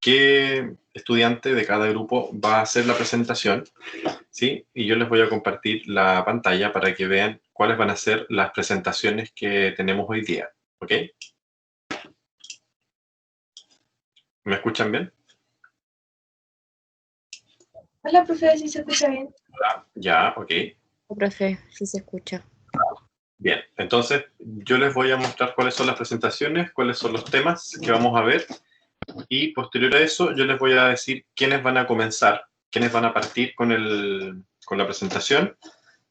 qué estudiante de cada grupo va a hacer la presentación, ¿sí? Y yo les voy a compartir la pantalla para que vean cuáles van a ser las presentaciones que tenemos hoy día, ¿ok? ¿Me escuchan bien? Hola, profe, ¿sí se escucha bien? Ya, ok. Profe, sí se escucha. Bien, entonces yo les voy a mostrar cuáles son las presentaciones, cuáles son los temas que vamos a ver y posterior a eso yo les voy a decir quiénes van a comenzar, quiénes van a partir con la presentación,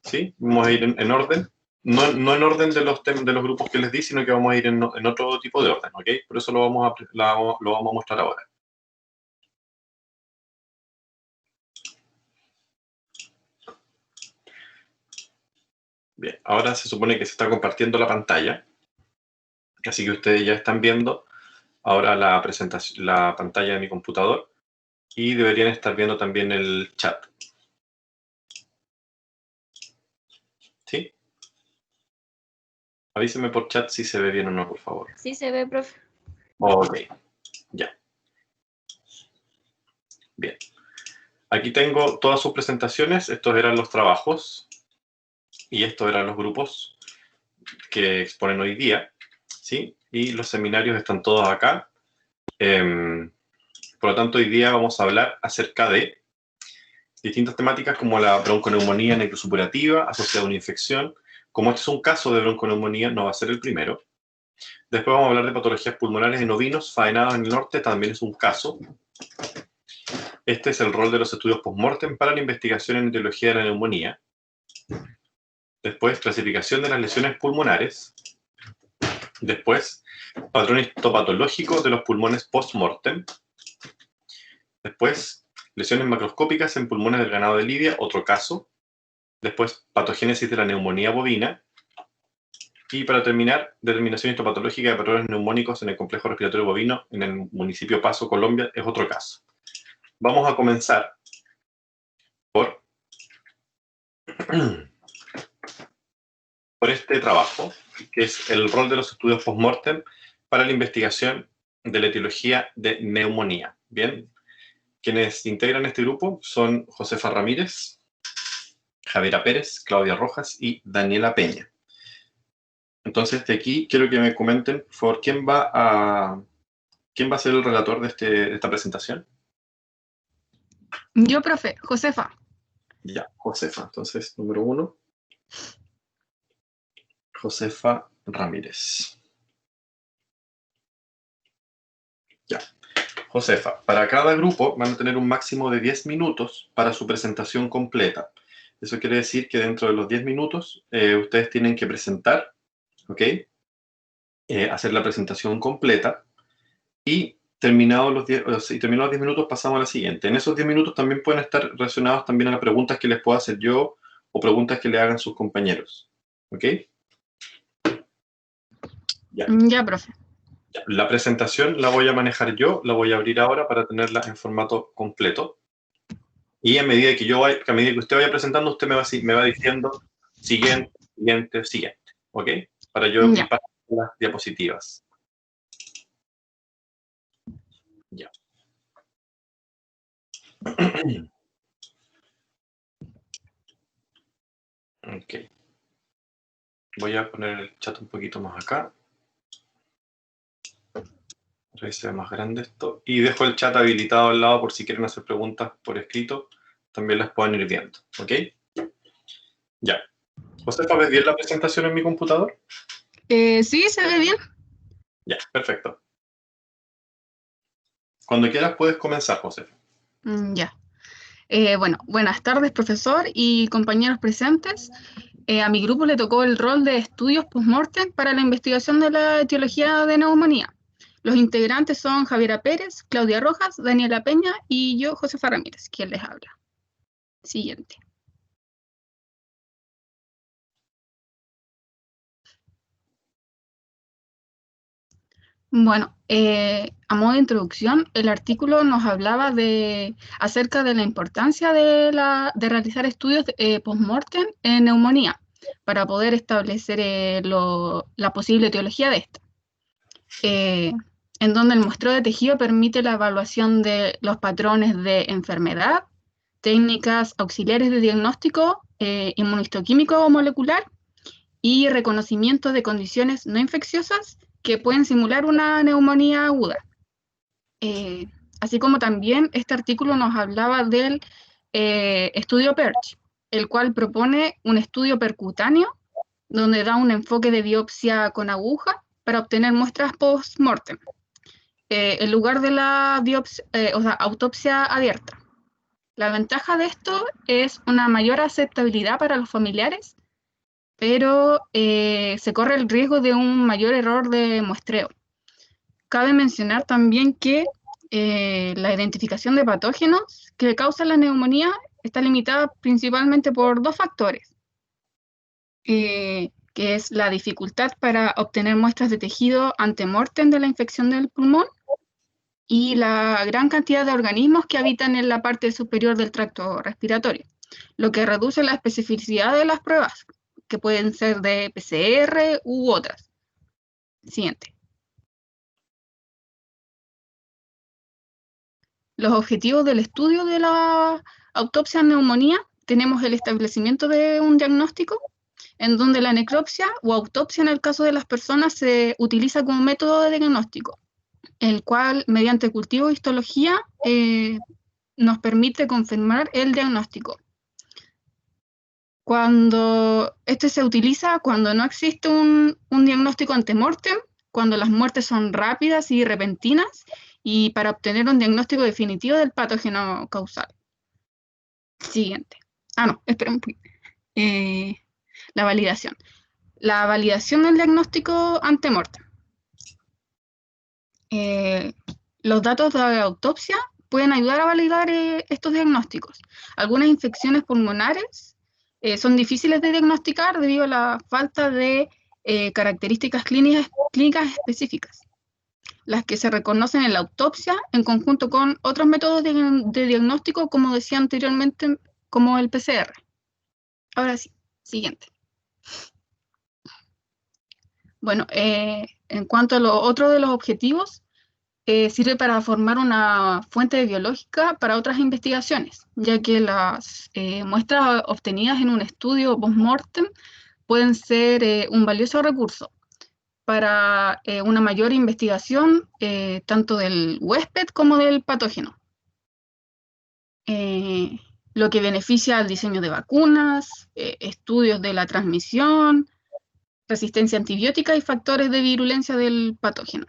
¿sí? Vamos a ir en orden, no en orden de los grupos que les di, sino que vamos a ir en otro tipo de orden, ¿ok? Por eso lo vamos a mostrar ahora. Bien, ahora se supone que se está compartiendo la pantalla, así que ustedes ya están viendo ahora la presentación, la pantalla de mi computador y deberían estar viendo también el chat. ¿Sí? Avísenme por chat si se ve bien o no, por favor. Sí se ve, profe. Ok, ya. Bien. Aquí tengo todas sus presentaciones. Estos eran los trabajos y estos eran los grupos que exponen hoy día, ¿sí? Y los seminarios están todos acá. Por lo tanto, hoy día vamos a hablar acerca de distintas temáticas como la bronconeumonía necrosupurativa asociada a una infección. Como este es un caso de bronconeumonía, no va a ser el primero. Después vamos a hablar de patologías pulmonares en ovinos faenados en el norte, también es un caso. Este es el rol de los estudios post-mortem para la investigación en etiología de la neumonía. Después, clasificación de las lesiones pulmonares. Después, patrón histopatológico de los pulmones post-mortem. Después, lesiones macroscópicas en pulmones del ganado de lidia, otro caso. Después, patogénesis de la neumonía bovina. Y para terminar, determinación histopatológica de patrones neumónicos en el complejo respiratorio bovino en el municipio Paso, Colombia, es otro caso. Vamos a comenzar por este trabajo, que es el rol de los estudios post-mortem para la investigación de la etiología de neumonía. Bien, quienes integran este grupo son Josefa Ramírez, Javiera Pérez, Claudia Rojas y Daniela Peña. Entonces, de aquí quiero que me comenten, por favor, ¿quién va a ser el relator de esta presentación? Yo, profe, Josefa. Ya, Josefa. Entonces, número 1, Josefa Ramírez. Ya. Josefa, para cada grupo van a tener un máximo de 10 minutos para su presentación completa. Eso quiere decir que dentro de los 10 minutos ustedes tienen que presentar, ¿ok? Hacer la presentación completa y terminados los 10 minutos pasamos a la siguiente. En esos 10 minutos también pueden estar relacionados también a las preguntas que les pueda hacer yo o preguntas que le hagan sus compañeros, ¿ok? Ya. Ya, profe. La presentación la voy a manejar yo, la voy a abrir ahora para tenerla en formato completo. Y a medida que usted vaya presentando, usted me va diciendo siguiente, siguiente, siguiente. ¿Ok? Para yo ir pasando las diapositivas. Ya. Ok. Voy a poner el chat un poquito más acá. Para que sea más grande esto. Y dejo el chat habilitado al lado por si quieren hacer preguntas por escrito. También las pueden ir viendo. ¿Ok? Ya. ¿Josefa, ves bien la presentación en mi computador? Sí, se ve bien. Ya, perfecto. Cuando quieras puedes comenzar, Josefa. Ya. Bueno, buenas tardes, profesor y compañeros presentes. A mi grupo le tocó el rol de estudios post-mortem para la investigación de la etiología de neumonía. Los integrantes son Javiera Pérez, Claudia Rojas, Daniela Peña y yo, Josefa Ramírez, quien les habla. Siguiente. Bueno, a modo de introducción, el artículo nos hablaba acerca de la importancia de realizar estudios post-mortem en neumonía para poder establecer la posible etiología de esta. en donde el muestreo de tejido permite la evaluación de los patrones de enfermedad, técnicas auxiliares de diagnóstico inmunohistoquímico o molecular y reconocimiento de condiciones no infecciosas que pueden simular una neumonía aguda. Así como también este artículo nos hablaba del estudio PERCH, el cual propone un estudio percutáneo donde da un enfoque de biopsia con aguja para obtener muestras post-mortem, en lugar de la autopsia abierta. La ventaja de esto es una mayor aceptabilidad para los familiares, pero se corre el riesgo de un mayor error de muestreo. Cabe mencionar también que la identificación de patógenos que causan la neumonía está limitada principalmente por dos factores, que es la dificultad para obtener muestras de tejido ante-mortem de la infección del pulmón y la gran cantidad de organismos que habitan en la parte superior del tracto respiratorio, lo que reduce la especificidad de las pruebas, que pueden ser de PCR u otras. Siguiente. Los objetivos del estudio de la autopsia en neumonía, tenemos el establecimiento de un diagnóstico, en donde la necropsia o autopsia en el caso de las personas se utiliza como método de diagnóstico, el cual mediante cultivo de histología nos permite confirmar el diagnóstico. Cuando este se utiliza cuando no existe un diagnóstico ante-mortem, cuando las muertes son rápidas y repentinas, y para obtener un diagnóstico definitivo del patógeno causal. Siguiente. No, espera un poquito. La validación. La validación del diagnóstico ante-mortem. Los datos de autopsia pueden ayudar a validar estos diagnósticos. Algunas infecciones pulmonares son difíciles de diagnosticar debido a la falta de características clínicas específicas, las que se reconocen en la autopsia en conjunto con otros métodos de diagnóstico, como decía anteriormente, como el PCR. Ahora sí, siguiente. Bueno, en cuanto a lo otro de los objetivos, sirve para formar una fuente biológica para otras investigaciones, ya que las muestras obtenidas en un estudio post-mortem pueden ser un valioso recurso para una mayor investigación tanto del huésped como del patógeno, lo que beneficia al diseño de vacunas, estudios de la transmisión, resistencia antibiótica y factores de virulencia del patógeno.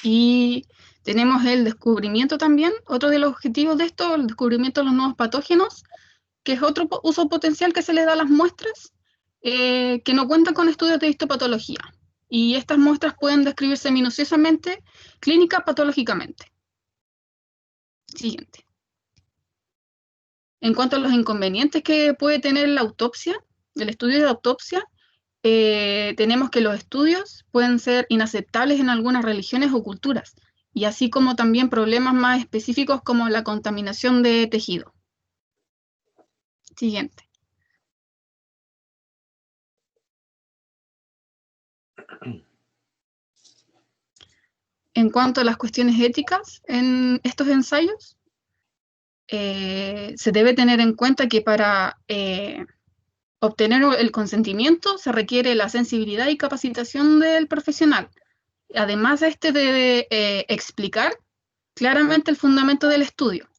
Y tenemos el descubrimiento también, otro de los objetivos de esto, el descubrimiento de los nuevos patógenos, que es otro uso potencial que se le da a las muestras que no cuentan con estudios de histopatología. Y estas muestras pueden describirse minuciosamente, clínica patológicamente. Siguiente. En cuanto a los inconvenientes que puede tener la autopsia, el estudio de autopsia, tenemos que los estudios pueden ser inaceptables en algunas religiones o culturas, y así como también problemas más específicos como la contaminación de tejido. Siguiente. En cuanto a las cuestiones éticas en estos ensayos, se debe tener en cuenta que para obtener el consentimiento se requiere la sensibilidad y capacitación del profesional. Además, este debe explicar claramente el fundamento del estudio,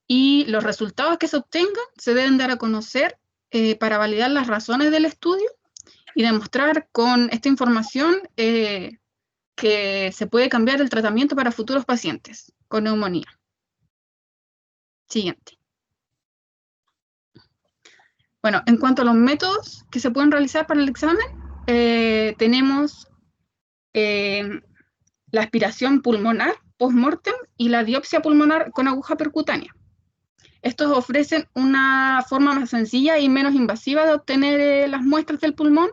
y los resultados que se obtengan se deben dar a conocer para validar las razones del estudio y demostrar con esta información que se puede cambiar el tratamiento para futuros pacientes con neumonía. Siguiente. Bueno, en cuanto a los métodos que se pueden realizar para el examen, tenemos la aspiración pulmonar post-mortem y la biopsia pulmonar con aguja percutánea. Estos ofrecen una forma más sencilla y menos invasiva de obtener las muestras del pulmón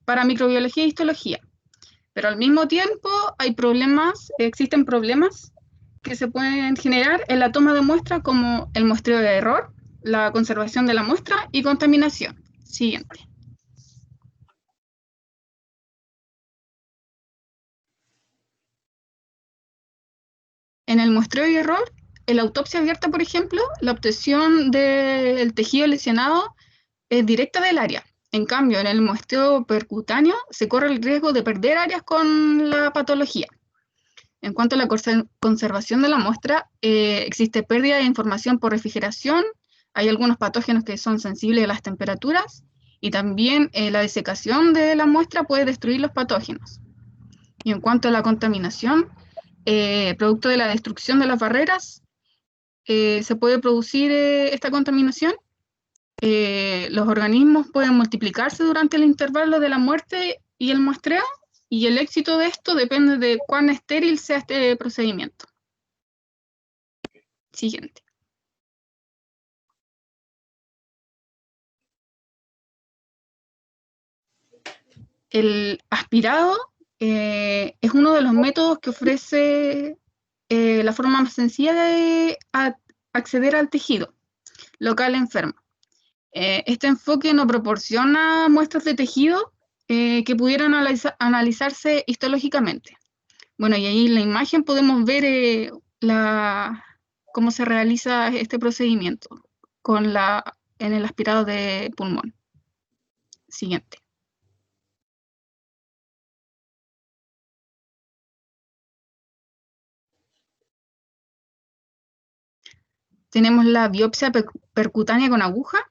para microbiología e histología. Pero al mismo tiempo existen problemas que se pueden generar en la toma de muestra, como el muestreo de error, la conservación de la muestra y contaminación. Siguiente. en el muestreo y error, en la autopsia abierta, por ejemplo, la obtención del tejido lesionado es directa del área. En cambio, en el muestreo percutáneo se corre el riesgo de perder áreas con la patología. En cuanto a la conservación de la muestra, existe pérdida de información por refrigeración, hay algunos patógenos que son sensibles a las temperaturas, y también la desecación de la muestra puede destruir los patógenos. Y en cuanto a la contaminación, producto de la destrucción de las barreras, se puede producir esta contaminación. Los organismos pueden multiplicarse durante el intervalo de la muerte y el muestreo, y el éxito de esto depende de cuán estéril sea este procedimiento. Siguiente. El aspirado es uno de los métodos que ofrece la forma más sencilla de acceder al tejido local enfermo. Este enfoque no proporciona muestras de tejido que pudieran analizarse histológicamente. Bueno, y ahí en la imagen podemos ver cómo se realiza este procedimiento en el aspirado de pulmón. Siguiente. Tenemos la biopsia percutánea con aguja.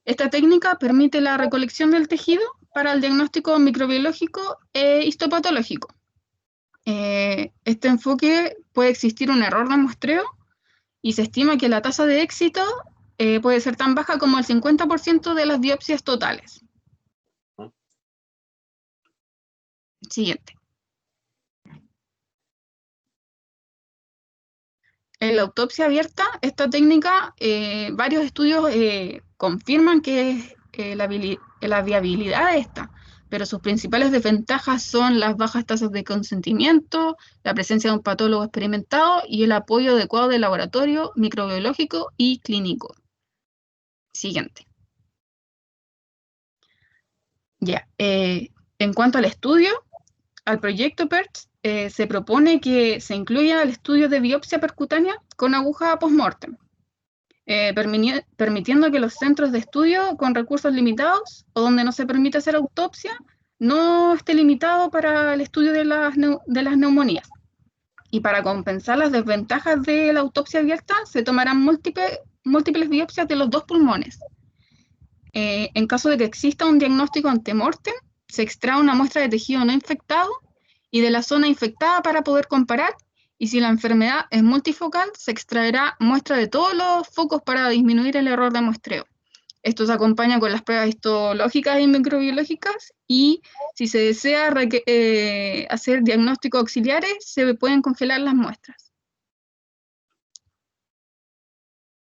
Esta técnica permite la recolección del tejido para el diagnóstico microbiológico e histopatológico. Este enfoque puede existir un error de muestreo y se estima que la tasa de éxito puede ser tan baja como el 50% de las biopsias totales. Siguiente. En la autopsia abierta, esta técnica, varios estudios confirman que la viabilidad de esta, pero sus principales desventajas son las bajas tasas de consentimiento, la presencia de un patólogo experimentado y el apoyo adecuado del laboratorio microbiológico y clínico. Siguiente. Ya, en cuanto al estudio, al proyecto PERCH, se propone que se incluya el estudio de biopsia percutánea con aguja post-mortem, permitiendo que los centros de estudio con recursos limitados o donde no se permite hacer autopsia no esté limitado para el estudio de las neumonías. Y para compensar las desventajas de la autopsia abierta, se tomarán múltiples biopsias de los dos pulmones. En caso de que exista un diagnóstico ante-mortem, se extrae una muestra de tejido no infectado y de la zona infectada para poder comparar, y si la enfermedad es multifocal, se extraerá muestra de todos los focos para disminuir el error de muestreo. Esto se acompaña con las pruebas histológicas y microbiológicas, y si se desea hacer diagnósticos auxiliares, se pueden congelar las muestras.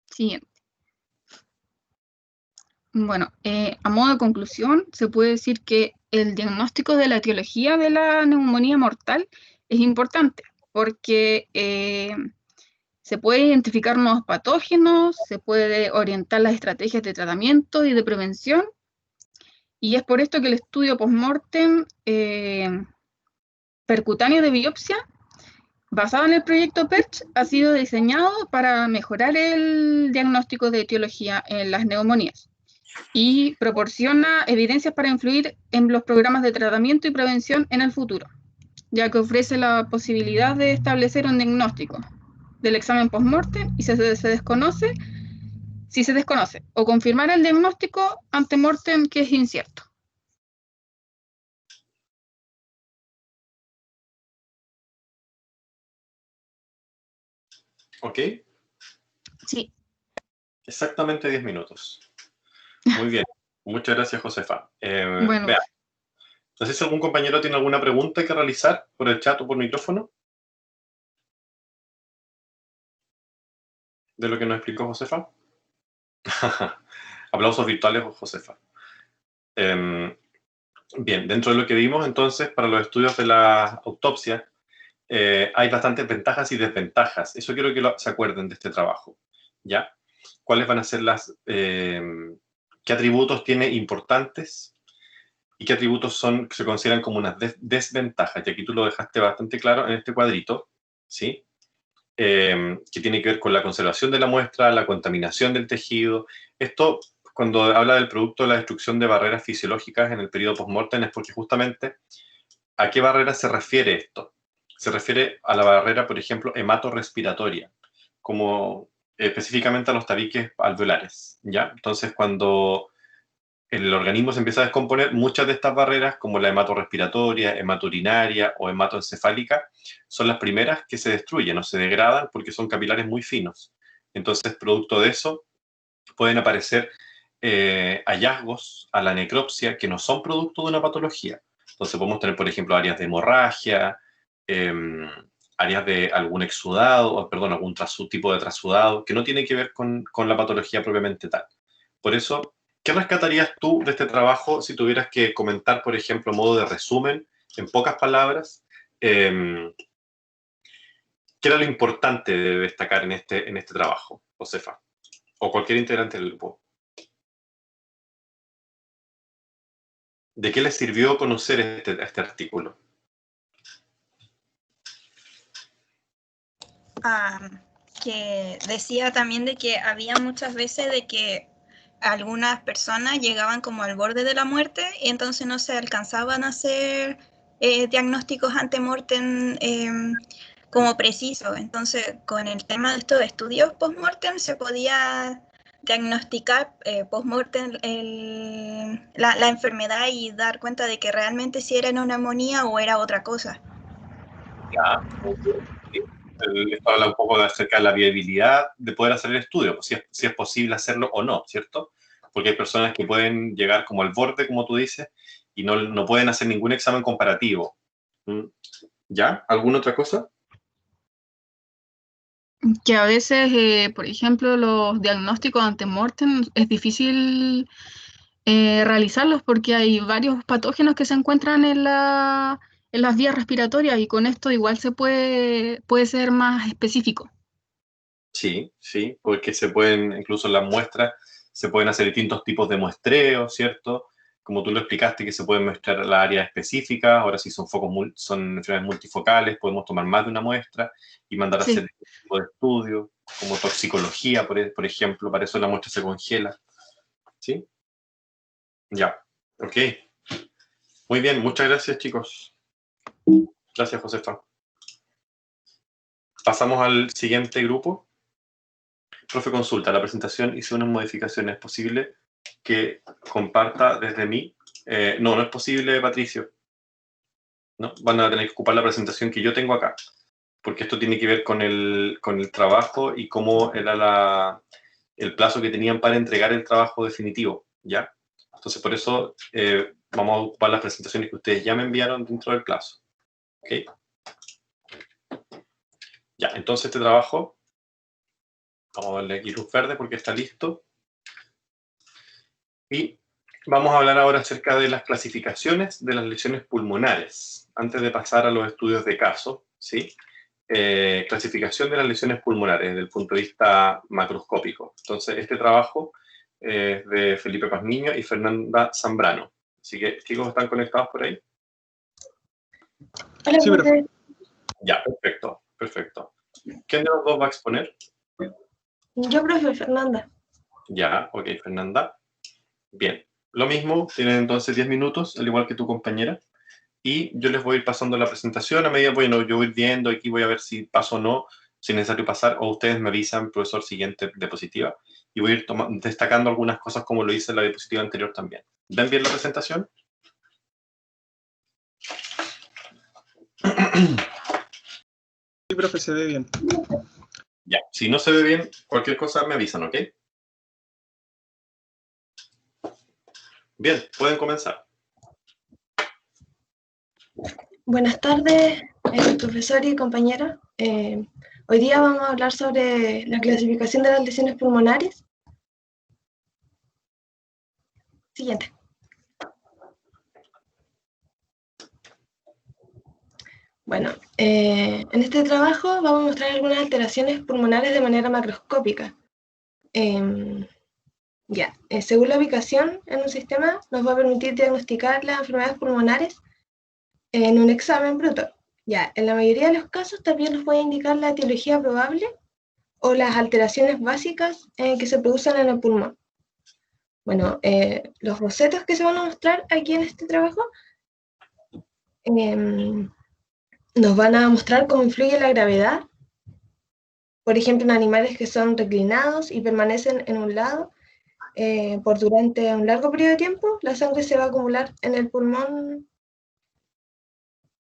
Siguiente. Bueno, a modo de conclusión, se puede decir que el diagnóstico de la etiología de la neumonía mortal es importante porque se puede identificar nuevos patógenos, se puede orientar las estrategias de tratamiento y de prevención, y es por esto que el estudio post-mortem percutáneo de biopsia, basado en el proyecto PERCH, ha sido diseñado para mejorar el diagnóstico de etiología en las neumonías y proporciona evidencias para influir en los programas de tratamiento y prevención en el futuro, ya que ofrece la posibilidad de establecer un diagnóstico del examen post-mortem y si se desconoce, o confirmar el diagnóstico ante-mortem que es incierto. ¿Ok? Sí. Exactamente 10 minutos. Muy bien. Muchas gracias, Josefa. Bueno. Vea. No sé si algún compañero tiene alguna pregunta que realizar por el chat o por micrófono de lo que nos explicó Josefa. Aplausos virtuales, Josefa. Bien, dentro de lo que vimos entonces para los estudios de la autopsia, hay bastantes ventajas y desventajas. Eso quiero que se acuerden de este trabajo, ¿ya? ¿Cuáles van a ser qué atributos tiene importantes y qué atributos se consideran como unas desventajas? Y aquí tú lo dejaste bastante claro en este cuadrito, ¿sí? que tiene que ver con la conservación de la muestra, la contaminación del tejido. Esto, cuando habla del producto de la destrucción de barreras fisiológicas en el periodo post-mortem, es porque justamente ¿a qué barrera se refiere esto? Se refiere a la barrera, por ejemplo, hematorrespiratoria, como específicamente a los tabiques alveolares, ¿ya? Entonces, cuando el organismo se empieza a descomponer, muchas de estas barreras, como la hematorrespiratoria, hematurinaria o hematoencefálica, son las primeras que se destruyen o se degradan porque son capilares muy finos. Entonces, producto de eso, pueden aparecer hallazgos a la necropsia que no son producto de una patología. Entonces podemos tener, por ejemplo, áreas de hemorragia, áreas de algún exudado, o, perdón, algún tipo de trasudado, que no tiene que ver con la patología propiamente tal. Por eso, ¿qué rescatarías tú de este trabajo si tuvieras que comentar, por ejemplo, a modo de resumen, en pocas palabras, qué era lo importante de destacar en este trabajo, Josefa? O cualquier integrante del grupo. ¿De qué les sirvió conocer este artículo? Que decía también de que había muchas veces de que algunas personas llegaban como al borde de la muerte y entonces no se alcanzaban a hacer diagnósticos ante-mortem como precisos. Entonces, con el tema de estos estudios post-mortem se podía diagnosticar post-mortem la enfermedad y dar cuenta de que realmente si era una neumonía o era otra cosa. Ya, esto habla un poco acerca de la viabilidad de poder hacer el estudio, pues si es posible hacerlo o no, ¿cierto? Porque hay personas que pueden llegar como al borde, como tú dices, y no pueden hacer ningún examen comparativo. ¿Ya? ¿Alguna otra cosa? Que a veces, por ejemplo, los diagnósticos ante-mortem es difícil realizarlos porque hay varios patógenos que se encuentran en las vías respiratorias y con esto igual puede ser más específico. Sí, sí, porque se pueden, incluso en las muestras, se pueden hacer distintos tipos de muestreo, ¿cierto? Como tú lo explicaste, que se pueden muestrar las áreas específicas, ahora sí son son enfermedades multifocales, podemos tomar más de una muestra y mandar a Sí. hacer este tipo de estudios, como toxicología, por ejemplo, para eso la muestra se congela, ¿sí? Ya, ok. Muy bien, muchas gracias, chicos. Gracias, Josefa. Pasamos al siguiente grupo. Profe, consulta, la presentación hice unas modificaciones. ¿Es posible que comparta desde mí? No es posible, Patricio. ¿No? Van a tener que ocupar la presentación que yo tengo acá, porque esto tiene que ver con el trabajo y cómo era el plazo que tenían para entregar el trabajo definitivo, ¿ya? Entonces, por eso vamos a ocupar las presentaciones que ustedes ya me enviaron dentro del plazo. ¿Ok? Ya, entonces este trabajo, vamos a darle aquí luz verde porque está listo. Y vamos a hablar ahora acerca de las clasificaciones de las lesiones pulmonares, antes de pasar a los estudios de caso, ¿sí? Clasificación de las lesiones pulmonares desde el punto de vista macroscópico. Entonces, este trabajo es de Felipe Pazmiño y Fernanda Zambrano. Así que, chicos, ¿están conectados por ahí? Hola, Sí, profe. Ya, perfecto, perfecto. ¿Quién de los dos va a exponer? Yo, profe, Fernanda. Ya, ok, Fernanda. Bien, lo mismo, tienen entonces 10 minutos, al igual que tu compañera, y yo les voy a ir pasando la presentación a medida, bueno, yo voy a ir viendo, aquí voy a ver si paso o no, si es necesario pasar, o ustedes me avisan, profesor, siguiente diapositiva, y voy a ir destacando algunas cosas como lo hice en la diapositiva anterior también. ¿Ven bien la presentación? Sí, profe, se ve bien. Ya, si no se ve bien, cualquier cosa me avisan, ¿ok? Bien, pueden comenzar. Buenas tardes, profesor y compañera. Hoy día vamos a hablar sobre la clasificación de las lesiones pulmonares. Siguiente. Bueno, en este trabajo vamos a mostrar algunas alteraciones pulmonares de manera macroscópica. Según la ubicación en un sistema, nos va a permitir diagnosticar las enfermedades pulmonares en un examen bruto. Ya, en la mayoría de los casos también nos puede indicar la etiología probable o las alteraciones básicas que se producen en el pulmón. Bueno, los bocetos que se van a mostrar aquí en este trabajo nos van a mostrar cómo influye la gravedad, por ejemplo, en animales que son reclinados y permanecen en un lado por durante un largo periodo de tiempo, la sangre se va a acumular en el pulmón.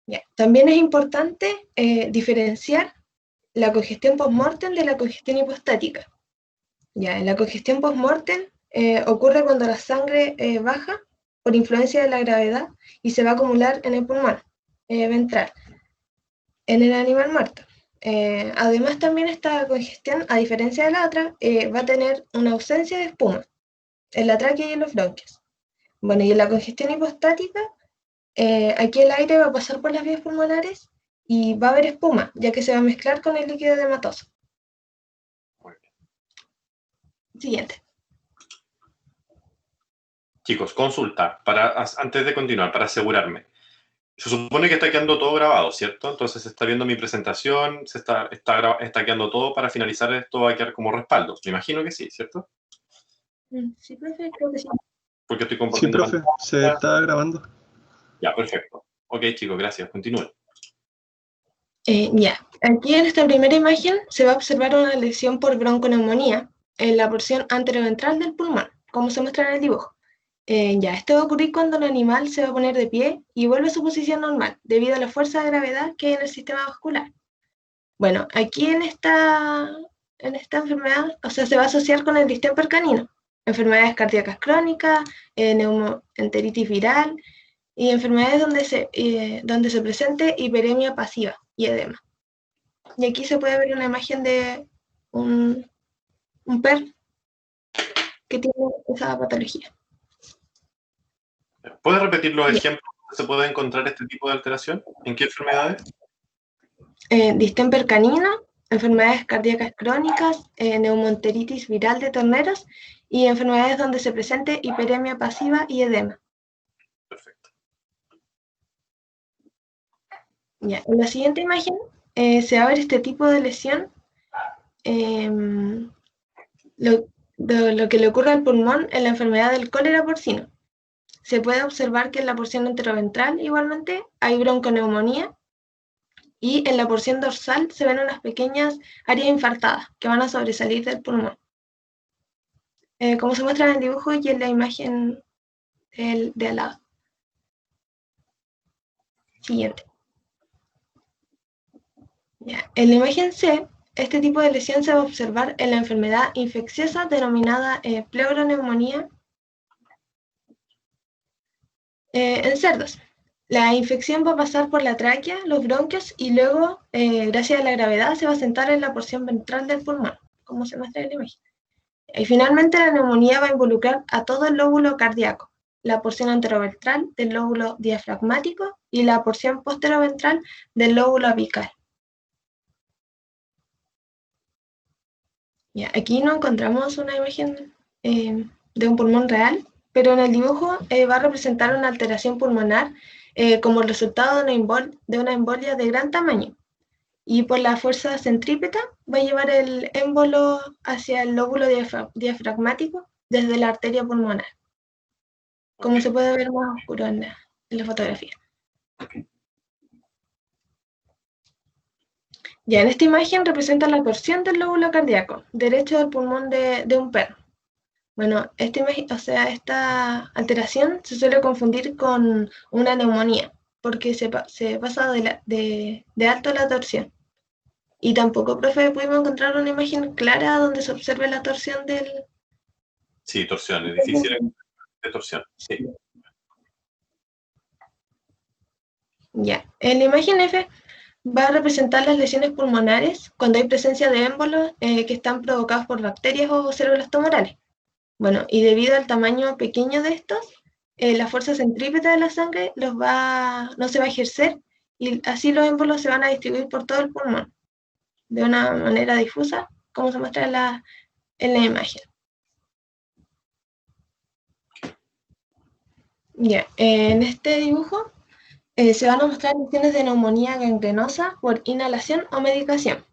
Ya. También es importante diferenciar la congestión post-mortem de la congestión hipostática. Ya, en la congestión post-mortem ocurre cuando la sangre baja por influencia de la gravedad y se va a acumular en el pulmón ventral, en el animal muerto. Además, también esta congestión, a diferencia de la otra, va a tener una ausencia de espuma en la tráquea y en los bronquios. Bueno, y en la congestión hipostática, aquí el aire va a pasar por las vías pulmonares y va a haber espuma, ya que se va a mezclar con el líquido edematoso. Siguiente. Chicos, consulta, antes de continuar, para asegurarme. Se supone que está quedando todo grabado, ¿cierto? Entonces se está viendo mi presentación, está quedando todo para finalizar, esto va a quedar como respaldo. Me imagino que sí, ¿cierto? Sí, profe, creo que sí. Porque estoy Sí, compartiendo profe, pantalla. se está grabando. Ya, perfecto. Ok, chicos, gracias. Continúen. Ya, aquí en esta primera imagen se va a observar una lesión por bronconeumonía en la porción anteroventral del pulmón, como se muestra en el dibujo. Ya, esto va a ocurrir cuando el animal se va a poner de pie y vuelve a su posición normal, debido a la fuerza de gravedad que hay en el sistema vascular. Bueno, aquí en esta enfermedad, o sea, se va a asociar con el distemper canino, enfermedades cardíacas crónicas, neumoenteritis viral y enfermedades donde se presente hiperemia pasiva y edema. Y aquí se puede ver una imagen de un PER que tiene esa patología. ¿Puedes repetir los Bien. ejemplos donde se puede encontrar este tipo de alteración? ¿En qué enfermedades? Distemper canino, enfermedades cardíacas crónicas, neumoenteritis viral de terneros y enfermedades donde se presente hiperemia pasiva y edema. Perfecto. Ya, en la siguiente imagen se va a ver este tipo de lesión, lo que le ocurre al pulmón en la enfermedad del cólera porcino. Se puede observar que en la porción enteroventral igualmente hay bronconeumonía y en la porción dorsal se ven unas pequeñas áreas infartadas que van a sobresalir del pulmón. Como se muestra en el dibujo y en la imagen de al lado. Siguiente. Ya. En la imagen C, este tipo de lesión se va a observar en la enfermedad infecciosa denominada pleuroneumonía en cerdos. La infección va a pasar por la tráquea, los bronquios y luego, gracias a la gravedad, se va a sentar en la porción ventral del pulmón, como se muestra en la imagen. Y finalmente la neumonía va a involucrar a todo el lóbulo cardíaco, la porción anteroventral del lóbulo diafragmático y la porción posteroventral del lóbulo apical. Ya, aquí no encontramos una imagen de un pulmón real, pero en el dibujo va a representar una alteración pulmonar como resultado de una embolia de gran tamaño. Y por la fuerza centrípeta va a llevar el émbolo hacia el lóbulo diafragmático desde la arteria pulmonar, como se puede ver más oscuro en la fotografía. Ya, en esta imagen representa la torsión del lóbulo cardíaco derecho del pulmón de un perro. Bueno, esta alteración se suele confundir con una neumonía, porque se pasa de alto la torsión. Y tampoco, profe, pudimos encontrar una imagen clara donde se observe la torsión del... Sí, torsión, es difícil de torsión. Sí. Ya, en la imagen F va a representar las lesiones pulmonares cuando hay presencia de émbolos que están provocados por bacterias o células tumorales. Bueno, y debido al tamaño pequeño de estos, la fuerza centrípeta de la sangre no se va a ejercer y así los émbolos se van a distribuir por todo el pulmón de una manera difusa, como se muestra en la imagen. Ya, en este dibujo Se van a mostrar lesiones de neumonía gangrenosa por inhalación o medicación.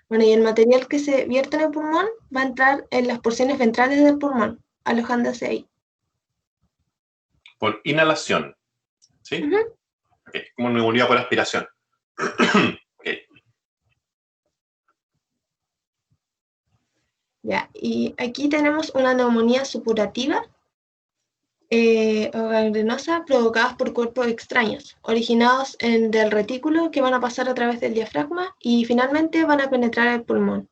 Bueno, y el material que se vierte en el pulmón va a entrar en las porciones ventrales del pulmón, alojándose ahí. Por inhalación, ¿sí? Okay. Como neumonía por aspiración. Okay. Ya, y aquí tenemos una neumonía supurativa o gangrenosa provocadas por cuerpos extraños, originados del retículo que van a pasar a través del diafragma y finalmente van a penetrar el pulmón.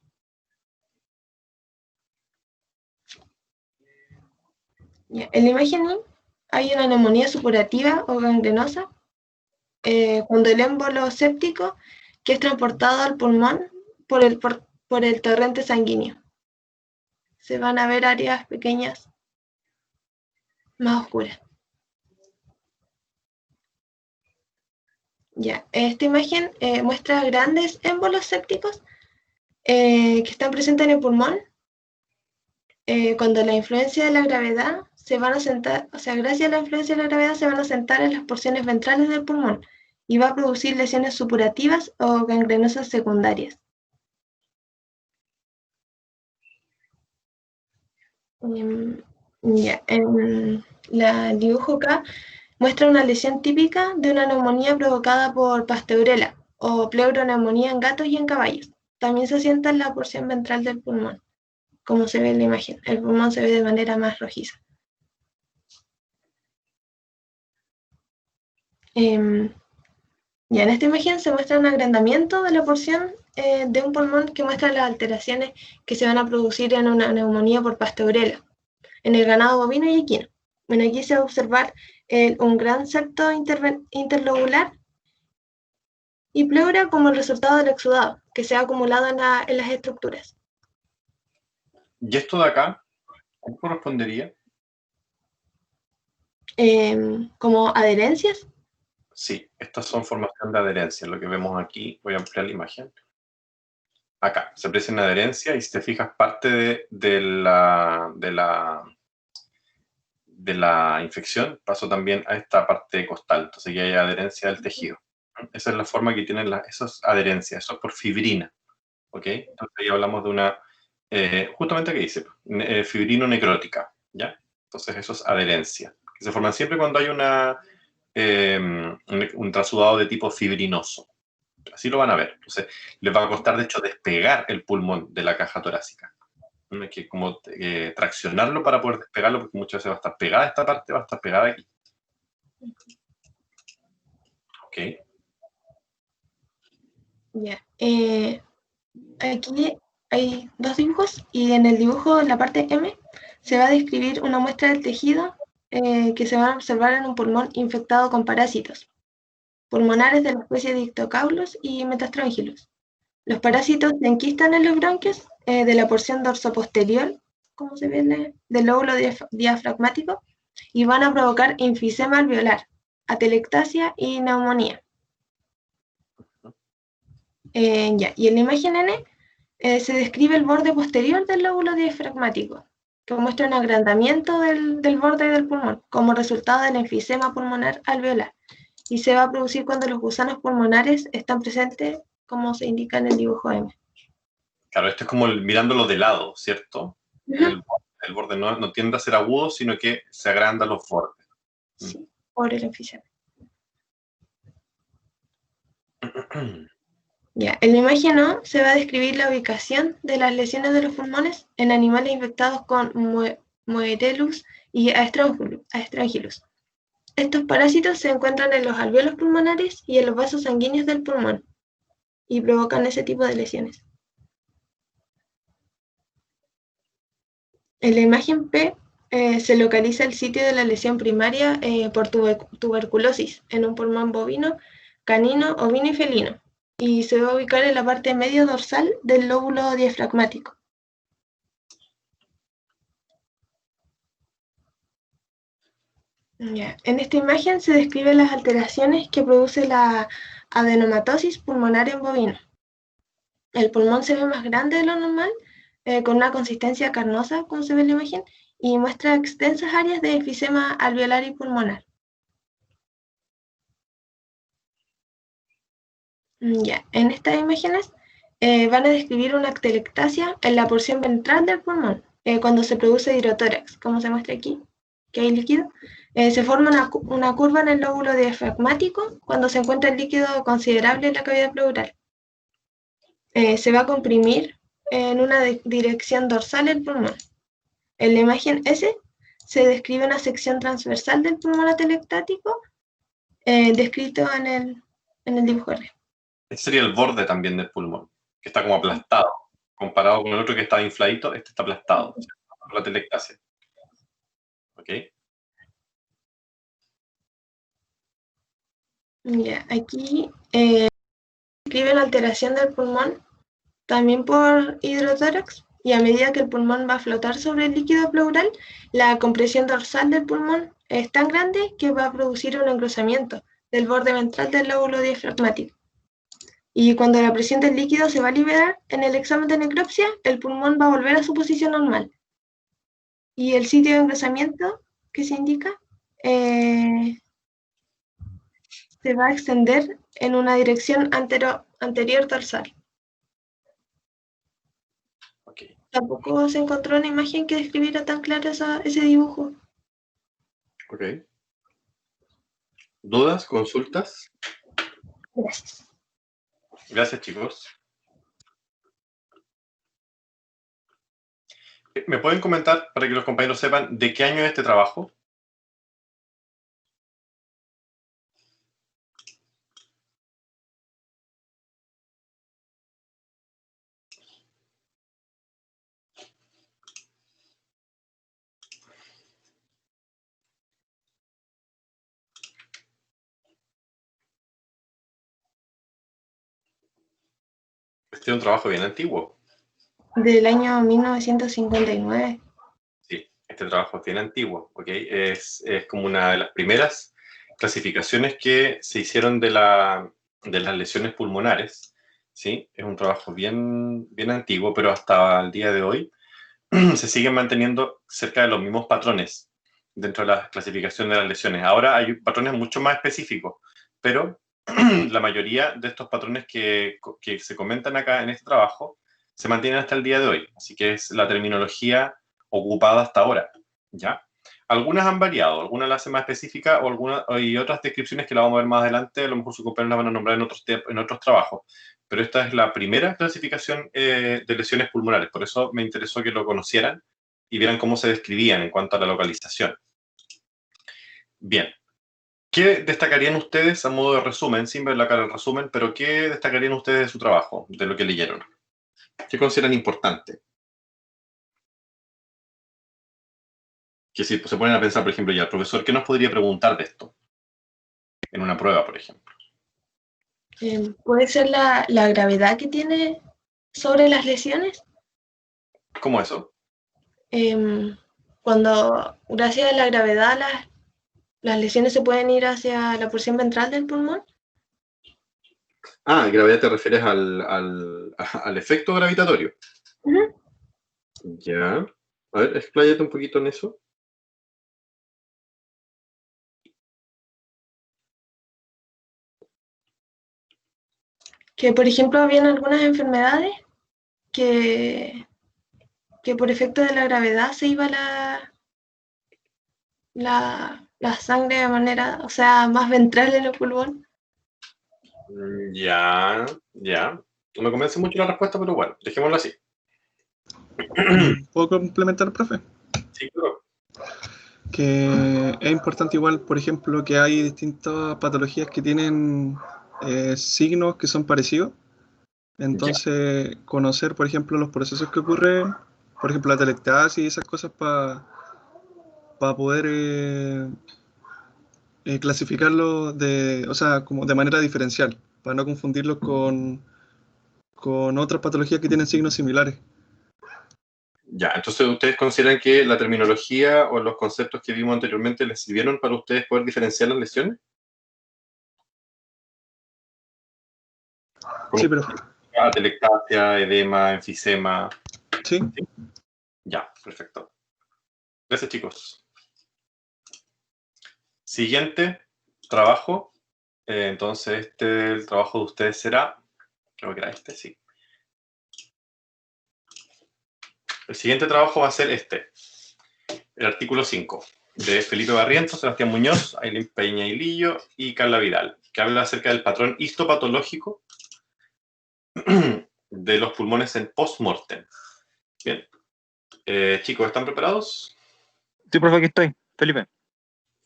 Ya, en la imagen hay una neumonía supurativa o gangrenosa cuando el émbolo séptico que es transportado al pulmón por el torrente sanguíneo. Se van a ver áreas pequeñas más oscuras. Ya, esta imagen muestra grandes émbolos sépticos que están presentes en el pulmón cuando la influencia de la gravedad se van a sentar, o sea, gracias a la influencia de la gravedad se van a sentar en las porciones ventrales del pulmón y va a producir lesiones supurativas o gangrenosas secundarias. Ya, en el dibujo acá muestra una lesión típica de una neumonía provocada por pasteurela o pleuroneumonía en gatos y en caballos. También se asienta en la porción ventral del pulmón, como se ve en la imagen. El pulmón se ve de manera más rojiza. Ya en esta imagen se muestra un agrandamiento de la porción de un pulmón que muestra las alteraciones que se van a producir en una neumonía por pasteurela, en el ganado bovino y equino. Bueno, aquí se va a observar un gran septo interlobular y pleura como el resultado del exudado que se ha acumulado en las estructuras. ¿Y esto de acá, cómo correspondería? Como adherencias. Sí, estas son formación de adherencia, lo que vemos aquí. Voy a ampliar la imagen. Acá se aprecia una adherencia y si te fijas parte de la infección pasó también a esta parte costal, entonces ya hay adherencia del tejido. Esa es la forma que tienen esas adherencias, eso es por fibrina, ¿ok? Entonces ya hablamos de una, justamente aquí dice, fibrino necrótica, ¿ya? Entonces eso es adherencia, que se forman siempre cuando hay un trasudado de tipo fibrinoso. Así lo van a ver. Entonces les va a costar, de hecho, despegar el pulmón de la caja torácica. Hay que como traccionarlo para poder despegarlo, porque muchas veces va a estar pegada esta parte, va a estar pegada aquí. Ok. Ya. Aquí hay dos dibujos y en el dibujo, en la parte M, se va a describir una muestra del tejido que se van a observar en un pulmón infectado con parásitos pulmonares de la especie Dictocaulos y Metastrongylos. Los parásitos se enquistan en los bronquios de la porción dorsoposterior, como se ve del lóbulo diafragmático, y van a provocar enfisema alveolar, atelectasia y neumonía. Ya. Y en la imagen N se describe el borde posterior del lóbulo diafragmático, que muestra un agrandamiento del borde del pulmón como resultado del enfisema pulmonar alveolar, y se va a producir cuando los gusanos pulmonares están presentes, como se indica en el dibujo M. Claro, esto es como mirándolo de lado, ¿cierto? El borde no tiende a ser agudo, sino que se agranda los bordes. Sí, por el enfisema. Ya, en la imagen O se va a describir la ubicación de las lesiones de los pulmones en animales infectados con Moerellus y Aestrangulus. Estos parásitos se encuentran en los alvéolos pulmonares y en los vasos sanguíneos del pulmón y provocan ese tipo de lesiones. En la imagen P se localiza el sitio de la lesión primaria por tuberculosis en un pulmón bovino, canino, ovino y felino, y se va a ubicar en la parte medio dorsal del lóbulo diafragmático. Ya. En esta imagen se describen las alteraciones que produce la adenomatosis pulmonar en bovino. El pulmón se ve más grande de lo normal, con una consistencia carnosa, como se ve en la imagen, y muestra extensas áreas de enfisema alveolar y pulmonar. Ya, en estas imágenes van a describir una atelectasia en la porción ventral del pulmón, cuando se produce hidrotórax, como se muestra aquí, que hay líquido. Se forma una curva en el lóbulo diafragmático cuando se encuentra el líquido considerable en la cavidad pleural. Se va a comprimir en una dirección dorsal el pulmón. En la imagen S se describe una sección transversal del pulmón atelectático, descrito en el dibujo R. Este sería el borde también del pulmón, que está como aplastado. Comparado con el otro que estaba infladito, este está aplastado, por la atelectasia. ¿Ok? Ya, aquí describe la alteración del pulmón también por hidrotórax, y a medida que el pulmón va a flotar sobre el líquido pleural, la compresión dorsal del pulmón es tan grande que va a producir un engrosamiento del borde ventral del lóbulo diafragmático. Y cuando la presión del líquido se va a liberar en el examen de necropsia, el pulmón va a volver a su posición normal. Y el sitio de engrosamiento que se indica se va a extender en una dirección anterior dorsal. Okay. Tampoco se encontró una imagen que describiera tan claro ese dibujo. Ok. ¿Dudas? ¿Consultas? Gracias. Gracias, chicos. ¿Me pueden comentar, para que los compañeros sepan, de qué año es este trabajo? Este es un trabajo bien antiguo. Del año 1959. Sí, este trabajo es bien antiguo, ¿ok? Es como una de las primeras clasificaciones que se hicieron de las lesiones pulmonares, ¿sí? Es un trabajo bien antiguo, pero hasta el día de hoy se siguen manteniendo cerca de los mismos patrones dentro de la clasificación de las lesiones. Ahora hay patrones mucho más específicos, pero la mayoría de estos patrones que se comentan acá en este trabajo se mantienen hasta el día de hoy. Así que es la terminología ocupada hasta ahora, ¿ya? Algunas han variado, algunas las hacen más específicas y otras descripciones que la vamos a ver más adelante, a lo mejor sus compañeros las van a nombrar en otros trabajos. Pero esta es la primera clasificación de lesiones pulmonares, por eso me interesó que lo conocieran y vieran cómo se describían en cuanto a la localización. Bien. ¿Qué destacarían ustedes a modo de resumen, sin ver la cara del resumen, pero qué destacarían ustedes de su trabajo, de lo que leyeron? ¿Qué consideran importante? Que si se ponen a pensar, por ejemplo, ya el profesor, ¿qué nos podría preguntar de esto? En una prueba, por ejemplo. ¿Puede ser la gravedad que tiene sobre las lesiones? ¿Cómo eso? Cuando, gracias a la gravedad, las lesiones se pueden ir hacia la porción ventral del pulmón. Ah, gravedad te refieres al efecto gravitatorio. Uh-huh. Ya. A ver, expláyate un poquito en eso. Que, por ejemplo, habían algunas enfermedades que por efecto de la gravedad se iba la sangre de manera, o sea, más ventral en el pulmón. Ya. No me convence mucho la respuesta, pero bueno, dejémoslo así. ¿Puedo complementar, profe? Sí, claro. Que es importante igual, por ejemplo, que hay distintas patologías que tienen signos que son parecidos. Entonces, conocer, por ejemplo, los procesos que ocurren, por ejemplo, la atelectasia y esas cosas para poder clasificarlo o sea, como de manera diferencial, para no confundirlos con otras patologías que tienen signos similares. Ya, entonces ustedes consideran que la terminología o los conceptos que vimos anteriormente les sirvieron para ustedes poder diferenciar las lesiones? Sí, pero... Atelectasia, edema, enfisema. Sí. Ya, perfecto. Gracias, chicos. Siguiente trabajo Entonces, el trabajo de ustedes será, creo que era sí. El siguiente trabajo va a ser el artículo 5, de Felipe Barrientos, Sebastián Muñoz, Ailín Peña y Lillo y Carla Vidal, que habla acerca del patrón histopatológico de los pulmones en post-mortem. Bien. Chicos, ¿están preparados? Sí, profe, aquí estoy. Felipe.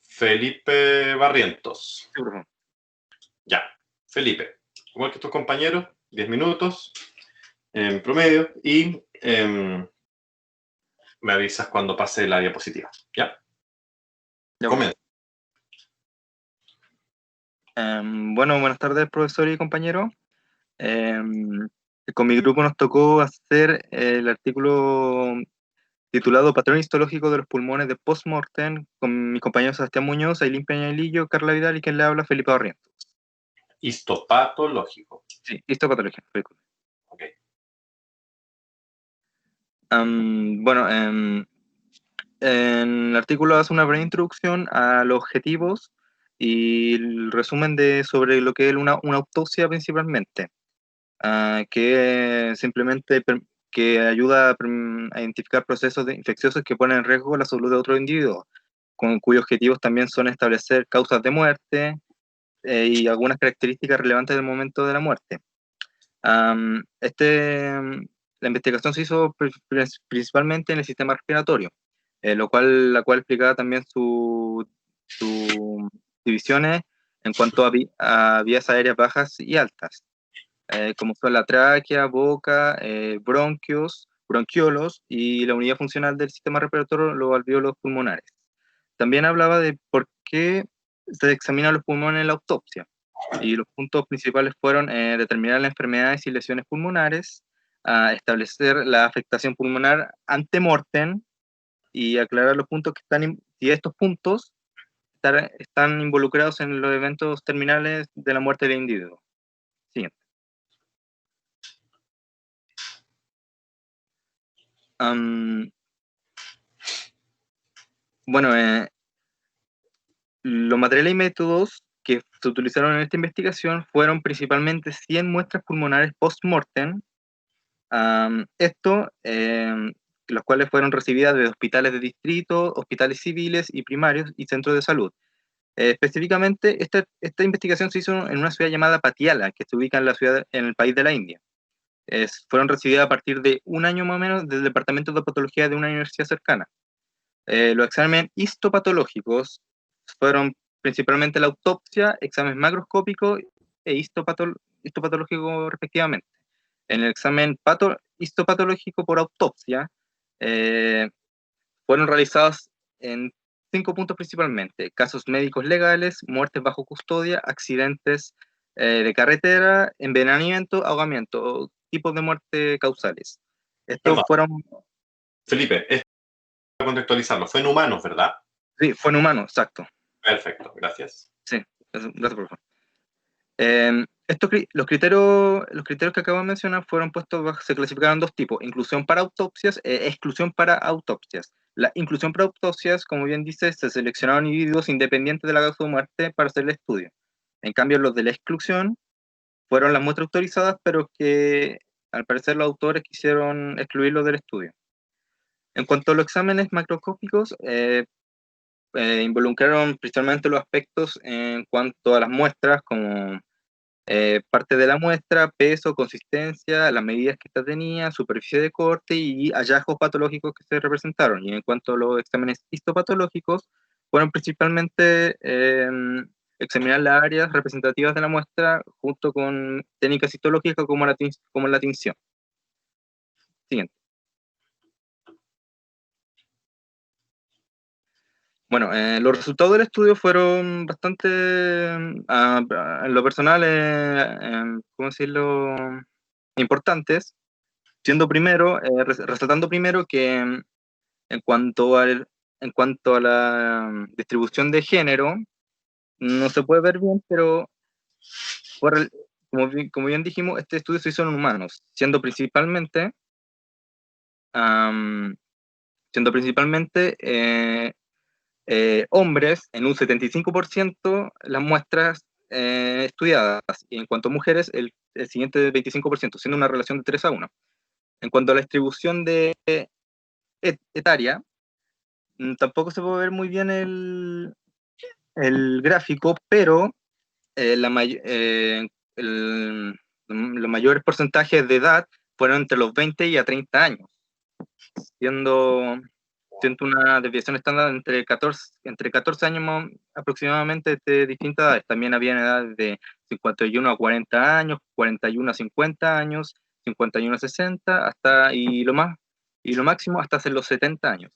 Felipe Barrientos. Sí, profe. Ya. Felipe, igual que tus compañeros, 10 minutos en promedio y me avisas cuando pase la diapositiva. ¿Ya? Comienza. Bueno, buenas tardes, profesor y compañero. Con mi grupo nos tocó hacer el artículo titulado Patrón histológico de los pulmones de post-mortem con mis compañeros Sebastián Muñoz, Ailín Peñalillo, Carla Vidal y quien le habla, Felipe Barrientos. Histopatológico. Sí, histopatología. Ok. Bueno, en el artículo hace una breve introducción a los objetivos y el resumen sobre lo que es una autopsia principalmente, que simplemente que ayuda a identificar procesos infecciosos que ponen en riesgo la salud de otros individuos, con cuyos objetivos también son establecer causas de muerte y algunas características relevantes del momento de la muerte. La investigación se hizo principalmente en el sistema respiratorio, la cual explicaba también sus divisiones en cuanto a vías aéreas bajas y altas, como son la tráquea, boca, bronquiolos y la unidad funcional del sistema respiratorio, los alvéolos pulmonares. También hablaba de por qué se examinan los pulmones en la autopsia, y los puntos principales fueron determinar las enfermedades y lesiones pulmonares, establecer la afectación pulmonar ante mortem y aclarar los puntos que si estos puntos están involucrados en los eventos terminales de la muerte del individuo. Siguiente. Bueno, los materiales y métodos que se utilizaron en esta investigación fueron principalmente 100 muestras pulmonares post-mortem, los cuales fueron recibidas de hospitales de distrito, hospitales civiles y primarios y centros de salud. Específicamente, esta investigación se hizo en una ciudad llamada Patiala, que se ubica en el país de la India. Fueron recibidas a partir de un año más o menos del departamento de patología de una universidad cercana. Los exámenes histopatológicos fueron principalmente la autopsia, exámenes macroscópicos e histopatológico respectivamente. En el examen histopatológico por autopsia fueron realizados en 5 puntos principalmente: casos médicos legales, muertes bajo custodia, accidentes de carretera, envenenamiento, ahogamiento, tipos de muerte causales. Estos fueron... Felipe, para contextualizarlo, fue en humanos, ¿verdad? Sí, fue en humanos, exacto. Perfecto, gracias. Sí, gracias por favor. Los criterios que acabo de mencionar fueron se clasificaron en 2 tipos: inclusión para autopsias e exclusión para autopsias. La inclusión para autopsias, como bien dice, se seleccionaron individuos independientes de la causa de muerte para hacer el estudio. En cambio, los de la exclusión fueron las muestras autorizadas, pero que al parecer los autores quisieron excluirlos del estudio. En cuanto a los exámenes macroscópicos, involucraron principalmente los aspectos en cuanto a las muestras, como parte de la muestra, peso, consistencia, las medidas que ésta tenía, superficie de corte y hallazgos patológicos que se representaron. Y en cuanto a los exámenes histopatológicos, fueron principalmente examinar las áreas representativas de la muestra junto con técnicas histológicas como la tinción. Siguiente. Bueno, los resultados del estudio fueron bastante, en lo personal, ¿cómo decirlo?, importantes, resaltando primero que en cuanto a la distribución de género, no se puede ver bien, pero como bien dijimos, este estudio se hizo en humanos, siendo principalmente hombres. En un 75% las muestras estudiadas, y en cuanto a mujeres, el siguiente 25%, siendo una relación de 3:1. En cuanto a la distribución etaria, tampoco se puede ver muy bien el gráfico, pero los mayores porcentajes de edad fueron entre los 20 y a 30 años, siendo una desviación estándar entre 14 años aproximadamente de distintas edades. También había edades de 51 a 40 años, 41 a 50 años, 51 a 60, y lo máximo hasta hacer los 70 años.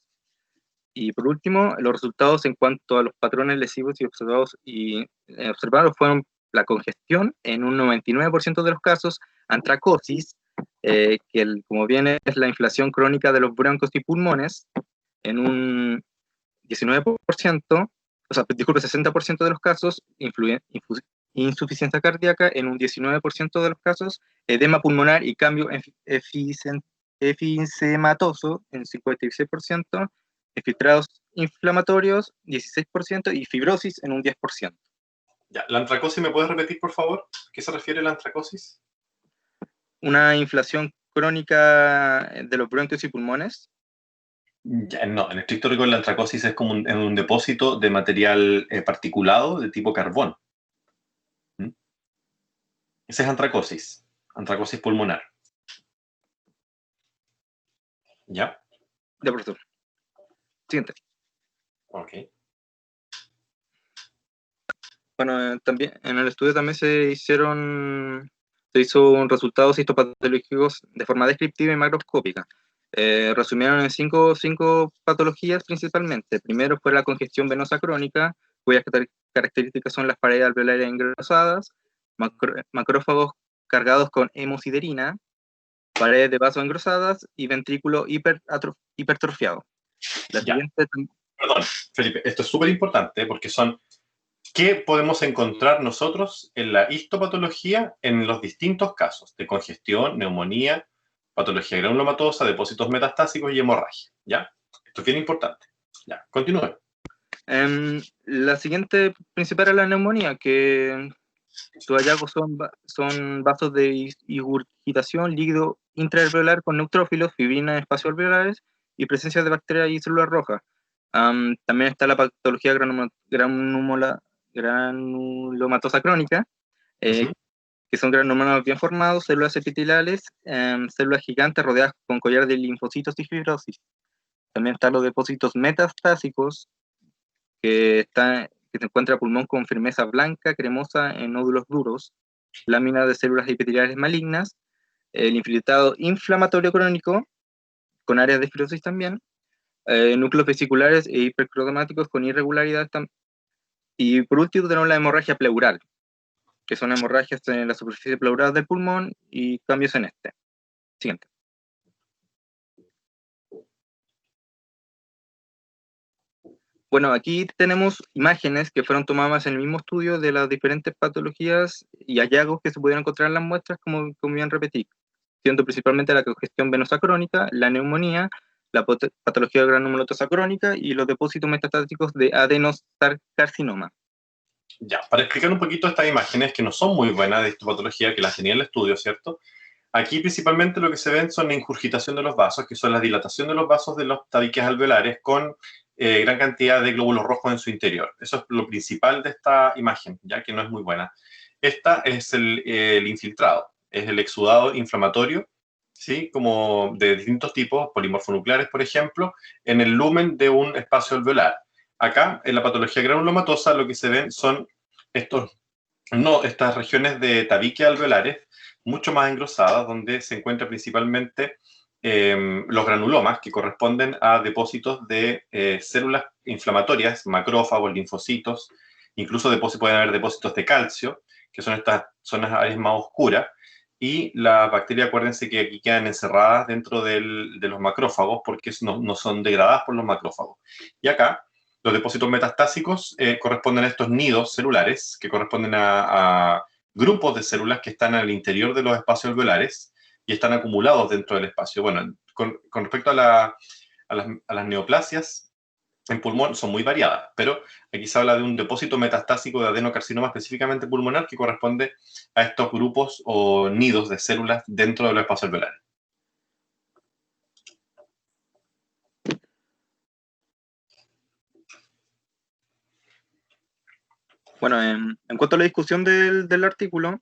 Y por último, los resultados en cuanto a los patrones lesivos y observados fueron la congestión en un 99% de los casos, antracosis, como bien es la inflación crónica de los broncos y pulmones, en un 19%, 60% de los casos, insuficiencia cardíaca en un 19% de los casos, edema pulmonar y cambio efisematoso en 56%, infiltrados inflamatorios 16% y fibrosis en un 10%. Ya, ¿la antracosis me puedes repetir, por favor? ¿A qué se refiere la antracosis? Una inflación crónica de los bronquios y pulmones. Ya, no, en estricto rigor la antracosis es como un depósito de material particulado de tipo carbón. Esa es antracosis pulmonar. ¿Ya? De profesor. Siguiente. Ok. Bueno, también en el estudio también se hizo resultados histopatológicos de forma descriptiva y macroscópica. Resumieron en cinco patologías principalmente. Primero fue la congestión venosa crónica, cuyas características son las paredes alveolares engrosadas, macrófagos cargados con hemosiderina, paredes de vaso engrosadas y ventrículo hipertrofiado. Perdón, Felipe, esto es súper importante porque ¿qué podemos encontrar nosotros en la histopatología en los distintos casos de congestión, neumonía, patología granulomatosa, depósitos metastásicos y hemorragia? ¿Ya? Esto es bien importante. Ya, continúe. La siguiente principal es la neumonía, que sus hallazgos son vasos de ingurgitación líquido intraalveolar con neutrófilos, fibrina en espacios alveolares y presencia de bacterias y células rojas. También está la patología granulomatosa crónica, que son granulomas bien formados, células epiteliales, células gigantes rodeadas con collar de linfocitos y fibrosis. También están los depósitos metastásicos, que se encuentra pulmón con firmeza blanca, cremosa en nódulos duros, láminas de células epiteliales malignas, el infiltrado inflamatorio crónico, con áreas de fibrosis también, núcleos vesiculares e hipercromáticos con irregularidad. Y por último tenemos la hemorragia pleural, que son hemorragias en la superficie pleural del pulmón y cambios en este. Siguiente. Bueno, aquí tenemos imágenes que fueron tomadas en el mismo estudio de las diferentes patologías y hallazgos que se pudieron encontrar en las muestras, como bien repetí, siendo principalmente la congestión venosa crónica, la neumonía, la patología granulomatosa crónica y los depósitos metastáticos de adenocarcinoma. Ya, para explicar un poquito estas imágenes que no son muy buenas de histopatología, que las tenía en el estudio, ¿cierto? Aquí principalmente lo que se ven son la ingurgitación de los vasos, que son la dilatación de los vasos de los tabiques alveolares con gran cantidad de glóbulos rojos en su interior. Eso es lo principal de esta imagen, ya que no es muy buena. Esta es el infiltrado, es el exudado inflamatorio, ¿sí? Como de distintos tipos, polimorfonucleares, por ejemplo, en el lumen de un espacio alveolar. Acá, en la patología granulomatosa, lo que se ven son estas regiones de tabique alveolares mucho más engrosadas, donde se encuentra principalmente los granulomas, que corresponden a depósitos de células inflamatorias, macrófagos, linfocitos, incluso pueden haber depósitos de calcio, que son estas zonas áreas más oscuras, y las bacterias, acuérdense que aquí quedan encerradas dentro de los macrófagos, porque no son degradadas por los macrófagos. Y acá, los depósitos metastásicos corresponden a estos nidos celulares, que corresponden a grupos de células que están al interior de los espacios alveolares y están acumulados dentro del espacio. Bueno, con respecto a las neoplasias, en pulmón son muy variadas, pero aquí se habla de un depósito metastásico de adenocarcinoma específicamente pulmonar que corresponde a estos grupos o nidos de células dentro de los espacios alveolares. Bueno, en cuanto a la discusión del artículo,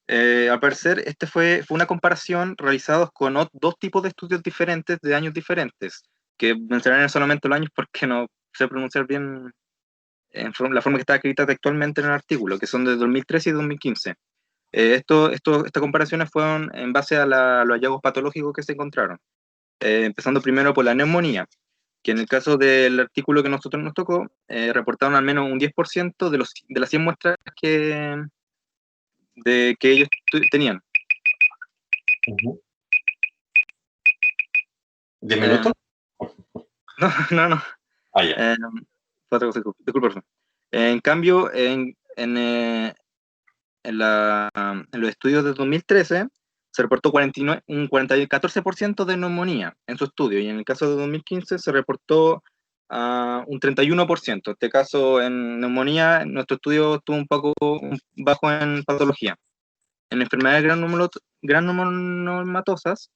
al parecer fue una comparación realizada con dos tipos de estudios diferentes de años diferentes, que mencionaré solamente los años porque no sé pronunciar bien la forma que está escrita textualmente en el artículo, que son de 2013 y 2015. Estas comparaciones fueron en base a los hallazgos patológicos que se encontraron, empezando primero por la neumonía, que en el caso del artículo que nosotros nos tocó, reportaron al menos un 10% de las 100 muestras que ellos tenían. ¿10 minutos? No. Ah, ya. Disculpa. En cambio, en los estudios de 2013 se reportó un 14% de neumonía en su estudio, y en el caso de 2015 se reportó un 31%. En este caso, en neumonía, nuestro estudio estuvo un poco bajo en patología. En enfermedades granulomatosas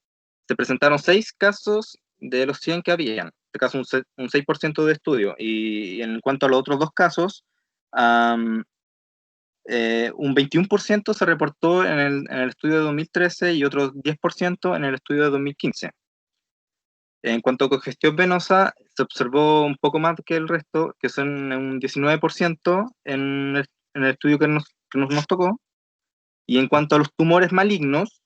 se presentaron 6 casos de los 100 que habían. En este caso, un 6% de estudio. Y en cuanto a los otros 2 casos, un 21% se reportó en el estudio de 2013 y otro 10% en el estudio de 2015. En cuanto a congestión venosa, se observó un poco más que el resto, que son un 19% en el estudio que nos tocó. Y en cuanto a los tumores malignos,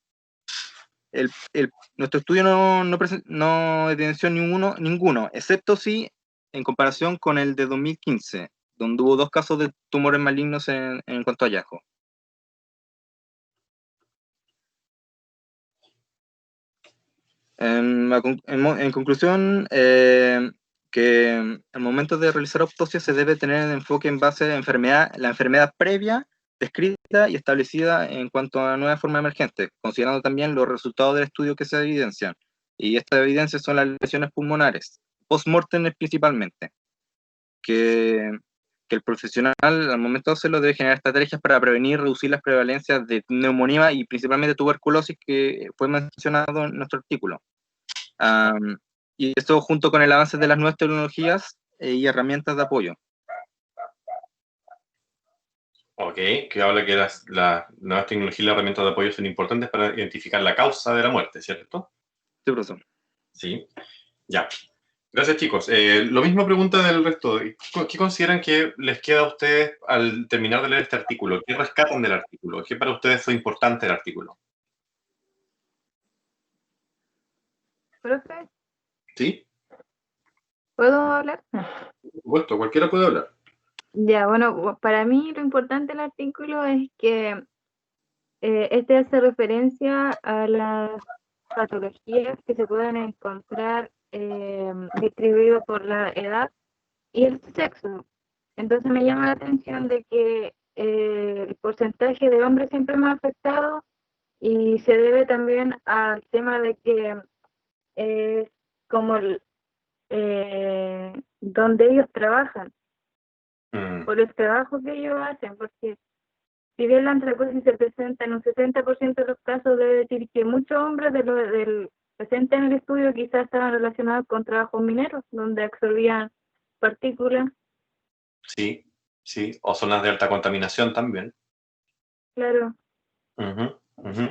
nuestro estudio no evidenció ninguno, excepto sí en comparación con el de 2015, donde hubo 2 casos de tumores malignos en cuanto a hallazgo. En conclusión, que al momento de realizar autopsia se debe tener en enfoque en base a la enfermedad previa, descrita y establecida en cuanto a nuevas formas emergentes, considerando también los resultados del estudio que se evidencian. Y estas evidencias son las lesiones pulmonares, post-mortem principalmente, que el profesional al momento de hacerlo debe generar estrategias para prevenir y reducir las prevalencias de neumonía y principalmente tuberculosis, que fue mencionado en nuestro artículo. Y esto junto con el avance de las nuevas tecnologías y herramientas de apoyo. Ok, que habla que las nuevas tecnologías y las herramientas de apoyo son importantes para identificar la causa de la muerte, ¿cierto? Sí, profesor. Sí, ya. Gracias, chicos. Lo mismo pregunta del resto. ¿Qué consideran que les queda a ustedes al terminar de leer este artículo? ¿Qué rescatan del artículo? ¿Qué para ustedes fue importante el artículo? Profe, ¿Sí? ¿puedo hablar? Por supuesto, cualquiera puede hablar. Ya, bueno, para mí lo importante del artículo es que este hace referencia a las patologías que se pueden encontrar distribuidas por la edad y el sexo. Entonces me llama la atención de que el porcentaje de hombres siempre más afectado, y se debe también al tema de que es como donde ellos trabajan, por el trabajo que ellos hacen, porque si bien la antracosis se presenta en un 60% de los casos, debe decir que muchos hombres del presente en el estudio quizás estaban relacionados con trabajos mineros, donde absorbían partículas. Sí, sí, o zonas de alta contaminación también. Claro.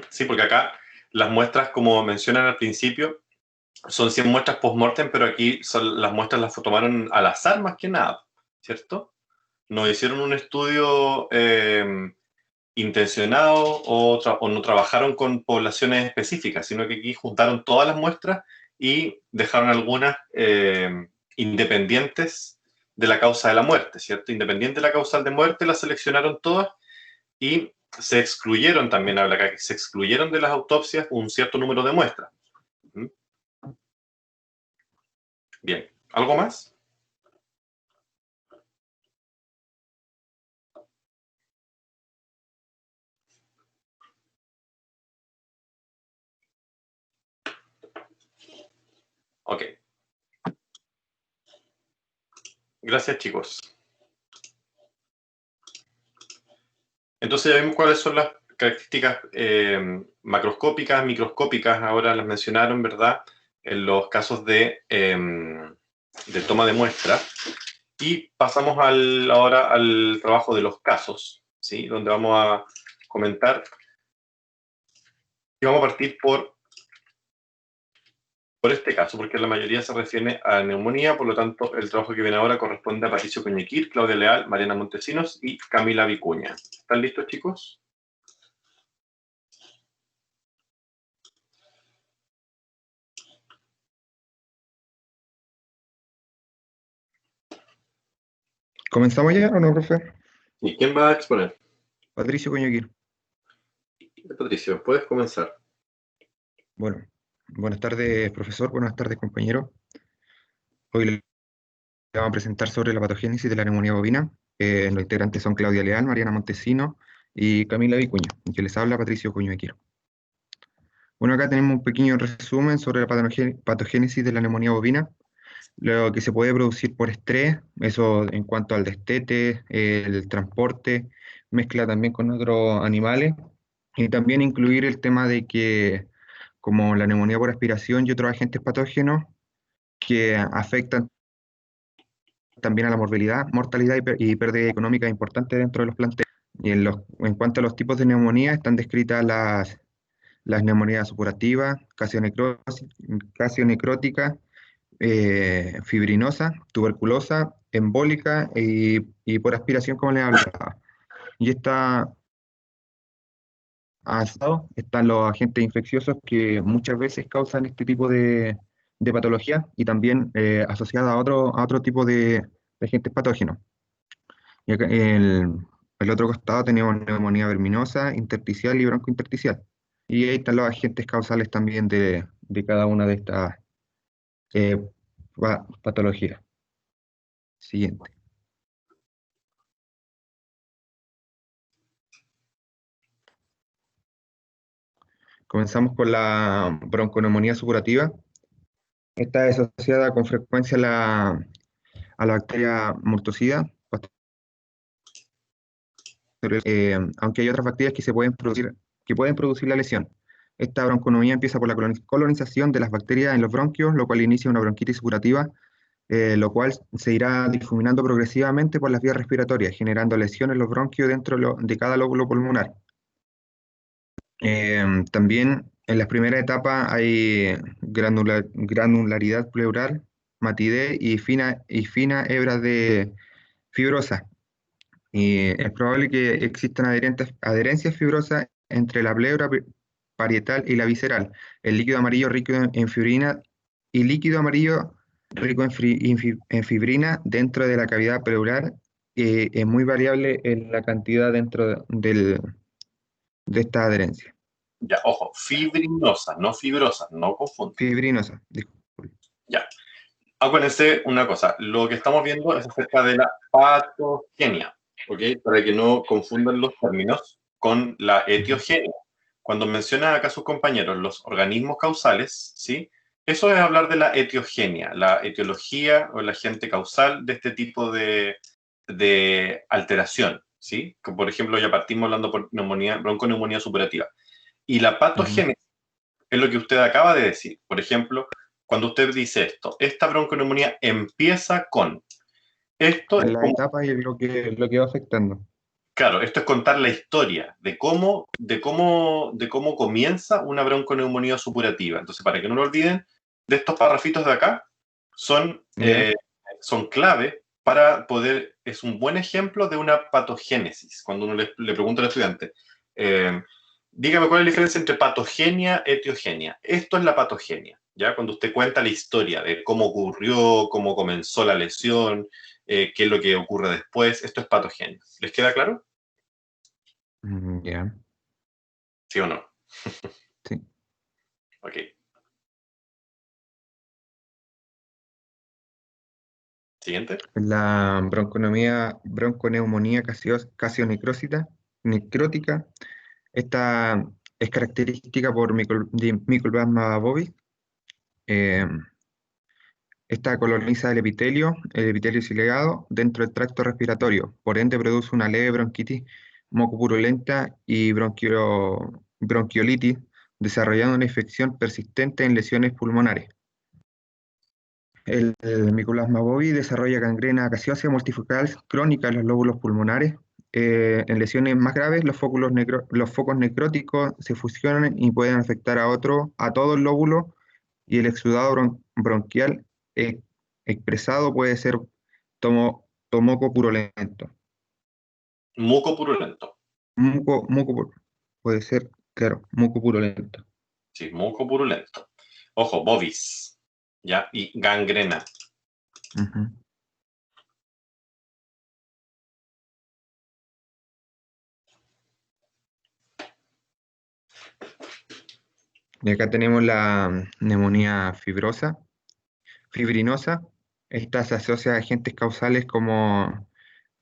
Sí, porque acá las muestras, como mencionan al principio, son 100 muestras post-mortem, pero aquí las muestras las tomaron al azar más que nada, ¿cierto? No hicieron un estudio intencionado o no trabajaron con poblaciones específicas, sino que aquí juntaron todas las muestras y dejaron algunas independientes de la causa de la muerte, ¿cierto? Independiente de la causa de muerte, las seleccionaron todas y se excluyeron también, habla acá, que se excluyeron de las autopsias un cierto número de muestras. ¿Mm? Bien, ¿algo más? Ok. Gracias, chicos. Entonces ya vimos cuáles son las características macroscópicas, microscópicas, ahora las mencionaron, ¿verdad? En los casos de toma de muestra. Y pasamos ahora al trabajo de los casos, ¿sí? Donde vamos a comentar. Y vamos a partir por este caso, porque la mayoría se refiere a neumonía, por lo tanto, el trabajo que viene ahora corresponde a Patricio Coñequir, Claudia Leal, Mariana Montesinos y Camila Vicuña. ¿Están listos, chicos? ¿Comenzamos ya o no, profe? ¿Y quién va a exponer? Patricio Coñequir. Patricio, puedes comenzar. Bueno, buenas tardes, profesor. Buenas tardes, compañero. Hoy le vamos a presentar sobre la patogénesis de la neumonía bovina. Los integrantes son Claudia Leal, Mariana Montesino y Camila Vicuña, que les habla Patricio Coñequir. Bueno, acá tenemos un pequeño resumen sobre la patogénesis de la neumonía bovina, lo que se puede producir por estrés, eso en cuanto al destete, el transporte, mezcla también con otros animales, y también incluir el tema de que, como la neumonía por aspiración y otros agentes patógenos que afectan también a la mortalidad y pérdida económica importante dentro de los planteles. Y en cuanto a los tipos de neumonía, están descritas las neumonías supurativas, casionecrótica, fibrinosa, tuberculosa, embólica y por aspiración, como les hablaba. Y están los agentes infecciosos que muchas veces causan este tipo de patología y también asociadas a otro tipo de agentes patógenos. Y acá el otro costado tenemos neumonía verminosa, intersticial y broncointersticial. Y ahí están los agentes causales también de cada una de estas patologías. Siguiente. Comenzamos con la bronconeumonía supurativa. Esta es asociada con frecuencia a la bacteria Multocida, aunque hay otras bacterias que pueden producir la lesión. Esta bronconeumonía empieza por la colonización de las bacterias en los bronquios, lo cual inicia una bronquitis supurativa, lo cual se irá difuminando progresivamente por las vías respiratorias, generando lesiones en los bronquios dentro de cada lóbulo pulmonar. También en las primeras etapas hay granularidad pleural, matidez y fina hebra de fibrosa. Y es probable que existan adherencias fibrosas entre la pleura parietal y la visceral. El líquido amarillo rico en fibrina y líquido amarillo rico en fibrina dentro de la cavidad pleural es muy variable en la cantidad dentro de esta adherencia. Ya, ojo, fibrinosa, no fibrosa, no confundan. Fibrinosa, disculpe. Ya. Acuérdense una cosa, lo que estamos viendo es acerca de la patogenia, ¿ok? Para que no confundan los términos con la etiogenia. Cuando mencionan acá sus compañeros los organismos causales, ¿sí? Eso es hablar de la etiogenia, la etiología o el agente causal de este tipo de alteración, ¿sí? Que, por ejemplo, ya partimos hablando por bronconeumonía supurativa. Y la patogénesis es lo que usted acaba de decir. Por ejemplo, cuando usted dice esto, esta bronconeumonía empieza con esto. En la etapa y lo que va afectando. Claro, esto es contar la historia de cómo comienza una bronconeumonía supurativa. Entonces, para que no lo olviden, de estos parrafitos de acá son clave para poder, es un buen ejemplo de una patogénesis. Cuando uno le pregunta al estudiante, dígame cuál es la diferencia entre patogenia y etiogenia. Esto es la patogenia, ¿ya? Cuando usted cuenta la historia de cómo ocurrió, cómo comenzó la lesión, qué es lo que ocurre después, esto es patogenia. ¿Les queda claro? Ya. ¿Sí o no? Sí. Ok. Siguiente. La bronconeumonía casionecrótica. Esta es característica por Mycoplasma bovis. Esta coloniza el epitelio ciliado dentro del tracto respiratorio, por ende produce una leve bronquitis mucopurulenta y bronquiolitis, desarrollando una infección persistente en lesiones pulmonares. El Mycoplasma bovi desarrolla gangrena gaseosa multifocal crónica en los lóbulos pulmonares. En lesiones más graves, los focos necróticos se fusionan y pueden afectar a todo el lóbulo, y el exudado bronquial expresado puede ser tomoco purulento. Muco purulento. Puede ser, claro, muco purulento. Sí, muco purulento. Ojo, bovis. ¿Ya? Y gangrena. Ujú. Y acá tenemos la neumonía fibrinosa. Esta se asocia a agentes causales como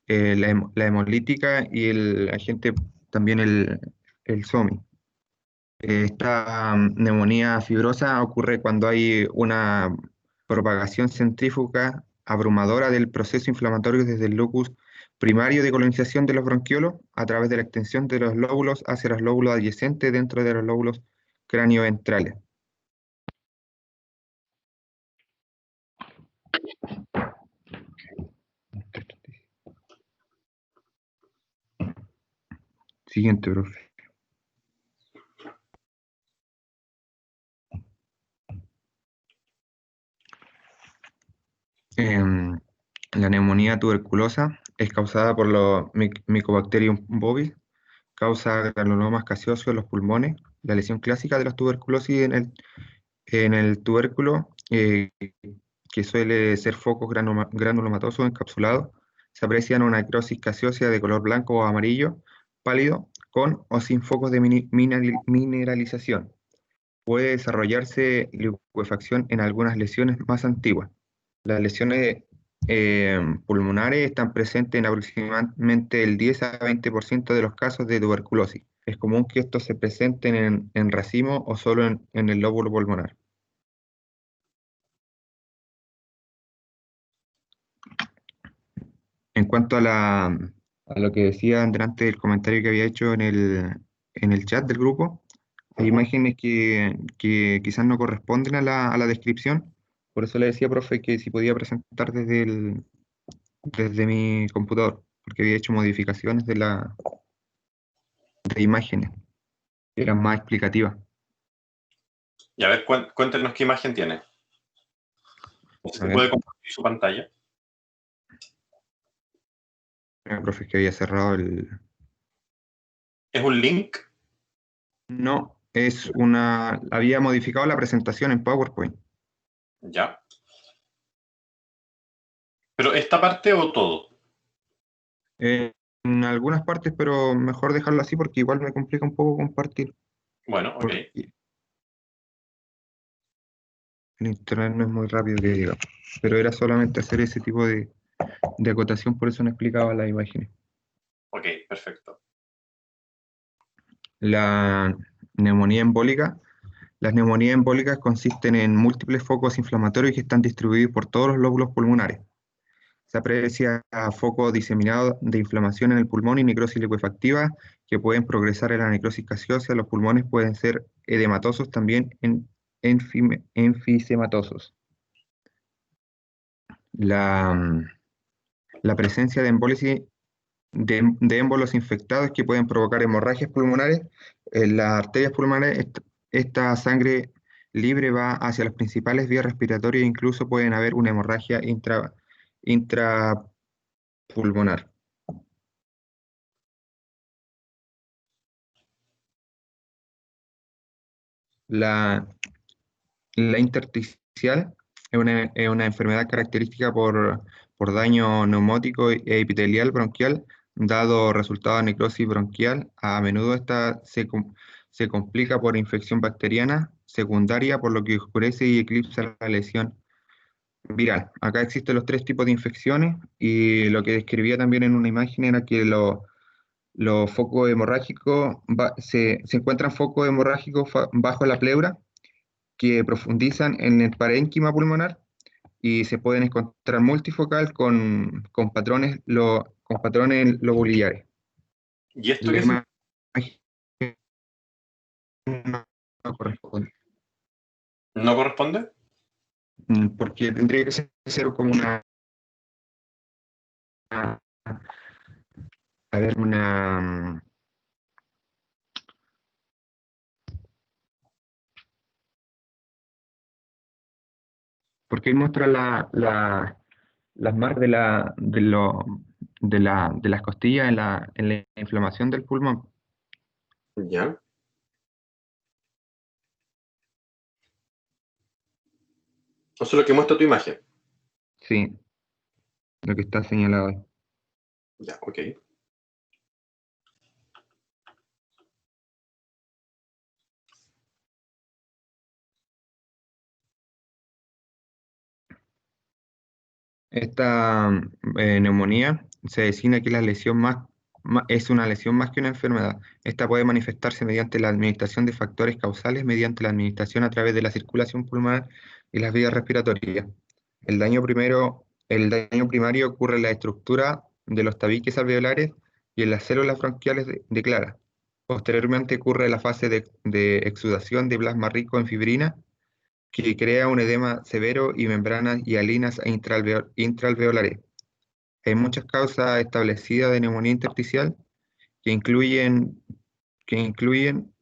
la hemolítica y el agente también el SOMI. Esta neumonía fibrosa ocurre cuando hay una propagación centrífuga abrumadora del proceso inflamatorio desde el locus primario de colonización de los bronquiolos a través de la extensión de los lóbulos hacia los lóbulos adyacentes dentro de los lóbulos cranioventrales. Siguiente, profe. La neumonía tuberculosa es causada por los Mycobacterium bovis, causa granulomas gaseosos en los pulmones. La lesión clásica de la tuberculosis en el tubérculo, que suele ser focos granulomatosos encapsulados, se aprecia una necrosis gaseosa de color blanco o amarillo pálido, con o sin focos de mineralización. Puede desarrollarse liquefacción en algunas lesiones más antiguas. Las lesiones pulmonares están presentes en aproximadamente el 10 a 20% de los casos de tuberculosis. Es común que estos se presenten en racimo o solo en el lóbulo pulmonar. En cuanto a lo que decía delante del comentario que había hecho en el chat del grupo, hay imágenes que quizás no corresponden a la descripción. Por eso le decía, profe, que si podía presentar desde mi computador, porque había hecho modificaciones de imágenes, que eran más explicativas. Y a ver, cuéntenos qué imagen tiene. ¿Se puede compartir su pantalla? Profe, que había cerrado el... ¿Es un link? No, había modificado la presentación en PowerPoint. Ya. ¿Pero esta parte o todo? En algunas partes, pero mejor dejarlo así porque igual me complica un poco compartir. Bueno, ok. El internet no es muy rápido, que diga, pero era solamente hacer ese tipo de acotación, por eso no explicaba las imágenes. Ok, perfecto. La neumonía embólica. Las neumonías embólicas consisten en múltiples focos inflamatorios que están distribuidos por todos los lóbulos pulmonares. Se aprecia focos diseminados de inflamación en el pulmón y necrosis liquefactiva que pueden progresar en la necrosis gaseosa. Los pulmones pueden ser edematosos, también enfisematosos. La presencia de embólisis de émbolos infectados que pueden provocar hemorragias pulmonares. En las arterias pulmonares, esta sangre libre va hacia las principales vías respiratorias e incluso pueden haber una hemorragia intrapulmonar. La intersticial es una enfermedad característica por daño neumótico e epitelial bronquial, dado resultado de necrosis bronquial. A menudo esta se complica por infección bacteriana secundaria, por lo que oscurece y eclipsa la lesión viral. Acá existen los tres tipos de infecciones, y lo que describía también en una imagen era que los focos hemorrágicos, se encuentran focos hemorrágicos bajo la pleura, que profundizan en el parénquima pulmonar y se pueden encontrar multifocal con patrones lobulares. ¿Y esto La qué significa? imagen no corresponde, ¿No corresponde? porque tendría que ser como a ver, porque él muestra las marcas de las costillas en la inflamación del pulmón. Ya. Eso es lo que muestra tu imagen. Sí, lo que está señalado ahí. Ya, ok. Esta neumonía se designa que la lesión es una lesión más que una enfermedad. Esta puede manifestarse mediante la administración de factores causales, mediante la administración a través de la circulación pulmonar y las vías respiratorias. El daño primario ocurre en la estructura de los tabiques alveolares y en las células bronquiales de Clara. Posteriormente ocurre la fase de exudación de plasma rico en fibrina, que crea un edema severo y membranas hialinas e intraalveolares. Hay muchas causas establecidas de neumonía intersticial que incluyen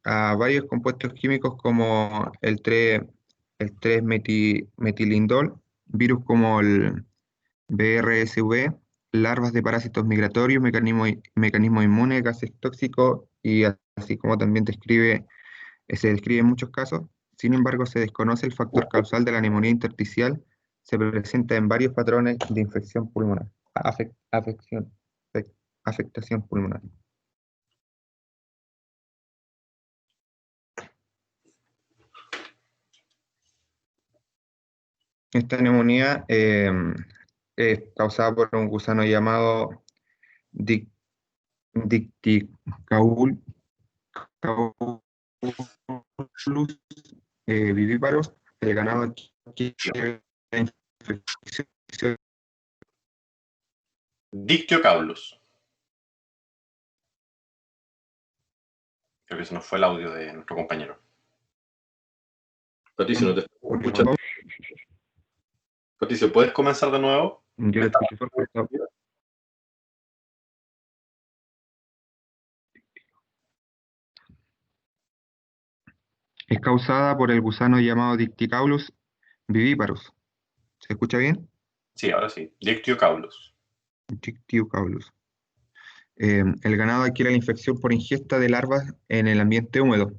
a varios compuestos químicos como el 3-metilindol, virus como el BRSV, larvas de parásitos migratorios, mecanismo inmune, gases tóxicos y así como también se describe en muchos casos. Sin embargo, se desconoce el factor causal de la neumonía intersticial. Se presenta en varios patrones de infección pulmonar, afectación pulmonar. Esta neumonía es causada por un gusano llamado Dictycaulus vivíparos. El ganado adquiere la infección. Dictiocaulus. Creo que se nos fue el audio de nuestro compañero. Patricio, no te escucho. Patricio, ¿puedes comenzar de nuevo? Yo le escucho perfecto. Es causada por el gusano llamado Dictycaulus vivíparos. ¿Se escucha bien? Sí, ahora sí. Dictiocaulus. Dictyocaulus. El ganado adquiere la infección por ingesta de larvas en el ambiente húmedo.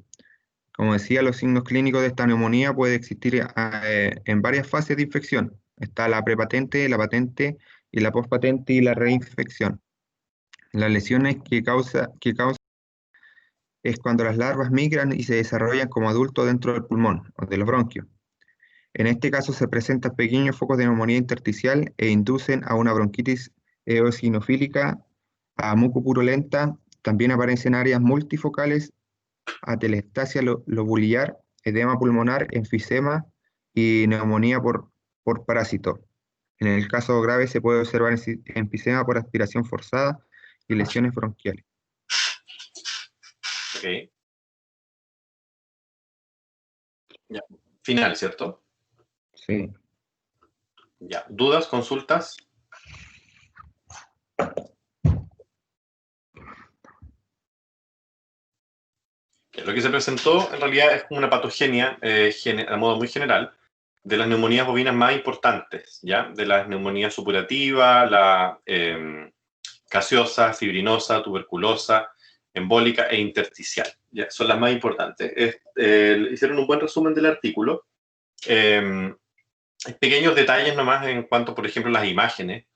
Como decía, los signos clínicos de esta neumonía pueden existir en varias fases de infección. Está la prepatente, la patente y la postpatente y la reinfección. Las lesiones que causa es cuando las larvas migran y se desarrollan como adultos dentro del pulmón o de los bronquios. En este caso se presentan pequeños focos de neumonía intersticial e inducen a una bronquitis eosinofílica, a mucopurulenta. También aparecen áreas multifocales, atelectasia lobular, edema pulmonar, enfisema y neumonía por parásito. En el caso grave se puede observar enfisema por aspiración forzada y lesiones bronquiales. Ok. Ya. Final, ¿cierto? Sí. Ya. ¿Dudas, consultas? Lo que se presentó en realidad es como una patogenia, a modo muy general, de las neumonías bovinas más importantes, ¿ya? De las neumonías supurativas, la gaseosa, fibrinosa, tuberculosa, embólica e intersticial. ¿Ya? Son las más importantes. Hicieron un buen resumen del artículo. Pequeños detalles nomás en cuanto, por ejemplo, las imágenes,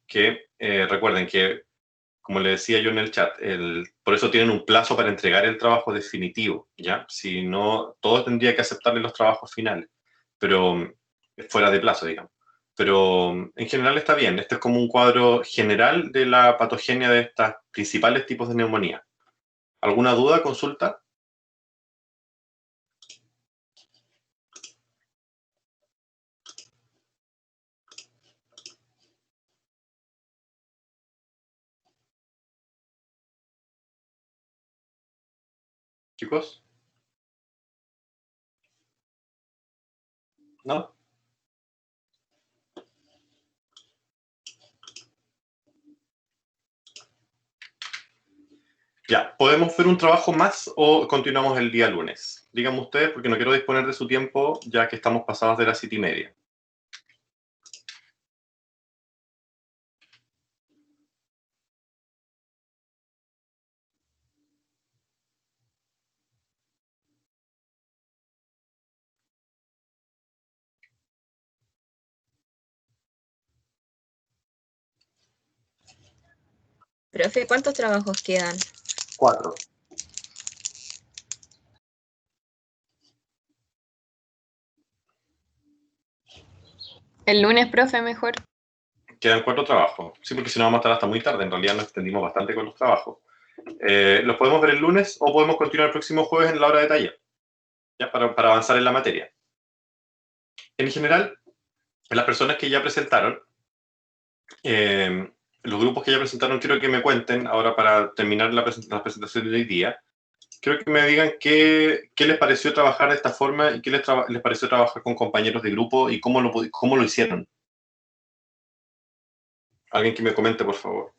que recuerden que, como le decía yo en el chat, por eso tienen un plazo para entregar el trabajo definitivo, ¿ya? Si no, todos tendrían que aceptarle los trabajos finales, pero fuera de plazo, digamos. Pero en general está bien. Este es como un cuadro general de la patogenia de estos principales tipos de neumonía. ¿Alguna duda, consulta? chicos? ¿No? Ya, ¿podemos ver un trabajo más o continuamos el día lunes? Díganme ustedes, porque no quiero disponer de su tiempo ya que estamos pasados de las 7:30. Profe, ¿cuántos trabajos quedan? 4. El lunes, profe, mejor. Quedan 4 trabajos. Sí, porque si no vamos a estar hasta muy tarde. En realidad nos extendimos bastante con los trabajos. ¿Los podemos ver el lunes o podemos continuar el próximo jueves en la hora de taller? ¿Ya? Para avanzar en la materia. En general, las personas que ya presentaron, los grupos que ya presentaron, quiero que me cuenten, ahora para terminar la presentación de hoy día, quiero que me digan qué les pareció trabajar de esta forma y qué les pareció trabajar con compañeros de grupo y cómo lo hicieron. Alguien que me comente, por favor.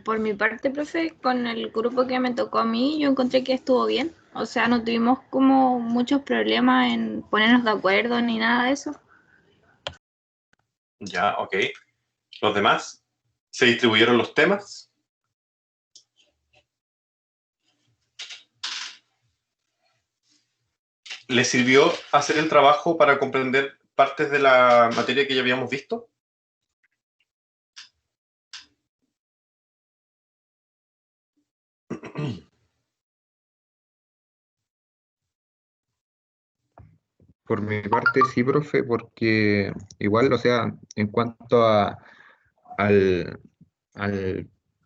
Por mi parte, profe, con el grupo que me tocó a mí, yo encontré que estuvo bien. O sea, no tuvimos como muchos problemas en ponernos de acuerdo ni nada de eso. Ya, ok. ¿Los demás? ¿Se distribuyeron los temas? ¿Les sirvió hacer el trabajo para comprender partes de la materia que ya habíamos visto? Por mi parte sí, profe, porque igual, o sea, en cuanto al,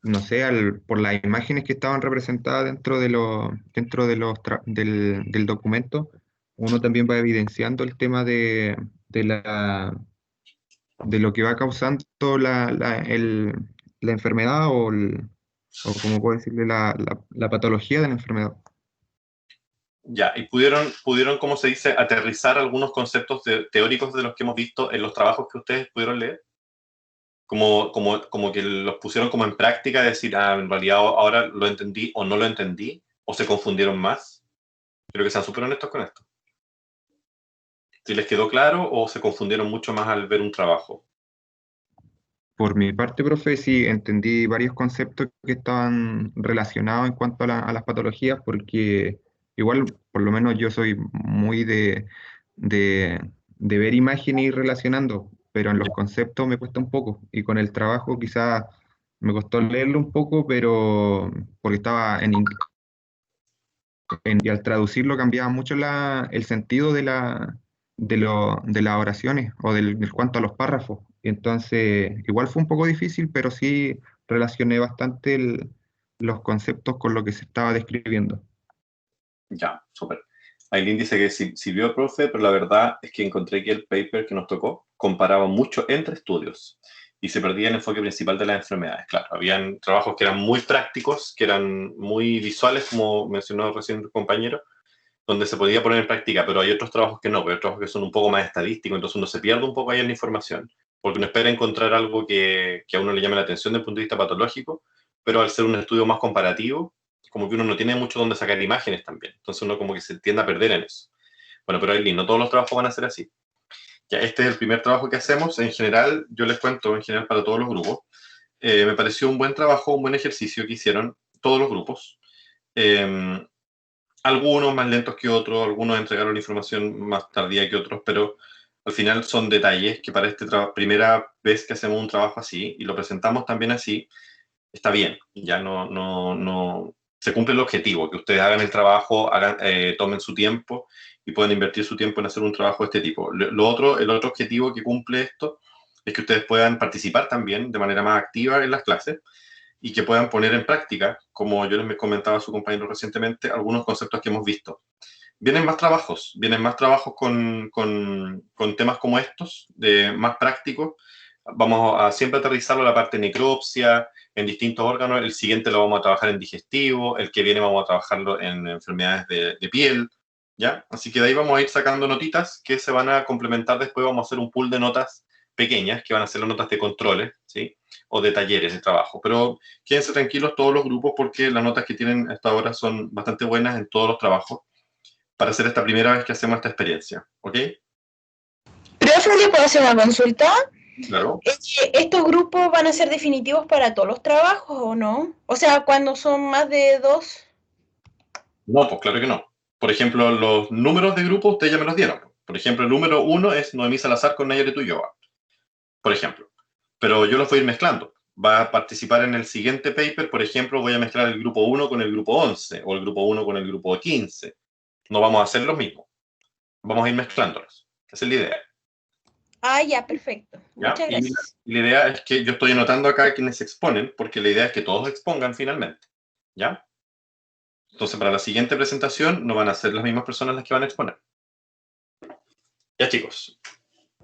no sé, por las imágenes que estaban representadas del documento, uno también va evidenciando el tema de lo que va causando la enfermedad o como puedo decirle, la patología de la enfermedad. Ya, y pudieron, ¿cómo se dice?, aterrizar algunos conceptos teóricos de los que hemos visto en los trabajos que ustedes pudieron leer. Como que los pusieron como en práctica, decir, en realidad ahora lo entendí o no lo entendí, o se confundieron más. Creo que sean súper honestos con esto. Si les quedó claro o se confundieron mucho más al ver un trabajo. Por mi parte, profe, sí entendí varios conceptos que estaban relacionados en cuanto a las patologías, porque igual, por lo menos yo soy muy de ver imágenes y relacionando, pero en los conceptos me cuesta un poco, y con el trabajo quizás me costó leerlo un poco, pero porque estaba en inglés, y al traducirlo cambiaba mucho el sentido de las oraciones o del cuanto a los párrafos. Entonces, igual fue un poco difícil, pero sí relacioné bastante los conceptos con lo que se estaba describiendo. Ya, súper. Aileen dice que sirvió el profe, pero la verdad es que encontré que el paper que nos tocó comparaba mucho entre estudios y se perdía el enfoque principal de las enfermedades. Claro, habían trabajos que eran muy prácticos, que eran muy visuales, como mencionó recién el compañero, donde se podía poner en práctica, pero hay otros trabajos que no, pero hay trabajos que son un poco más estadísticos, entonces uno se pierde un poco ahí en la información, porque uno espera encontrar algo que a uno le llame la atención desde el punto de vista patológico, pero al ser un estudio más comparativo, como que uno no tiene mucho donde sacar imágenes también, entonces uno como que se tiende a perder en eso. Bueno, pero Aileen, no todos los trabajos van a ser así. Ya, este es el primer trabajo que hacemos, en general, yo les cuento, en general para todos los grupos, me pareció un buen trabajo, un buen ejercicio que hicieron todos los grupos. Algunos más lentos que otros, algunos entregaron información más tardía que otros, pero al final son detalles que para esta primera vez que hacemos un trabajo así y lo presentamos también así, está bien. Ya no se cumple el objetivo, que ustedes hagan el trabajo, tomen su tiempo y puedan invertir su tiempo en hacer un trabajo de este tipo. El otro objetivo que cumple esto es que ustedes puedan participar también de manera más activa en las clases y que puedan poner en práctica, como yo les comentaba a su compañero recientemente, algunos conceptos que hemos visto. vienen más trabajos con temas como estos, más prácticos. Vamos a siempre aterrizarlo a la parte de necropsia, en distintos órganos. El siguiente lo vamos a trabajar en digestivo, el que viene vamos a trabajarlo en enfermedades de piel, ¿ya? Así que de ahí vamos a ir sacando notitas que se van a complementar después. Vamos a hacer un pool de notas pequeñas, que van a ser las notas de controles, ¿sí? O de talleres de trabajo. Pero quédense tranquilos todos los grupos, porque las notas que tienen hasta ahora son bastante buenas en todos los trabajos, para hacer esta primera vez que hacemos esta experiencia, ¿ok? Profe, ¿le puedo hacer una consulta? Claro. ¿Estos grupos van a ser definitivos para todos los trabajos o no? O sea, cuando son más de 2. No, pues claro que no. Por ejemplo, los números de grupo ustedes ya me los dieron. Por ejemplo, el número 1 es Noemí Salazar con Nayare Ulloa, por ejemplo. Pero yo los voy a ir mezclando. Va a participar en el siguiente paper, por ejemplo, voy a mezclar el grupo 1 con el grupo 11, o el grupo 1 con el grupo 15. No vamos a hacer los mismos. Vamos a ir mezclándolos. Esa es la idea. Ah, ya, perfecto. ¿Ya? Muchas gracias. Y la idea es que yo estoy anotando acá quienes exponen, porque la idea es que todos expongan finalmente. ¿Ya? Entonces, para la siguiente presentación no van a ser las mismas personas las que van a exponer. Ya, chicos.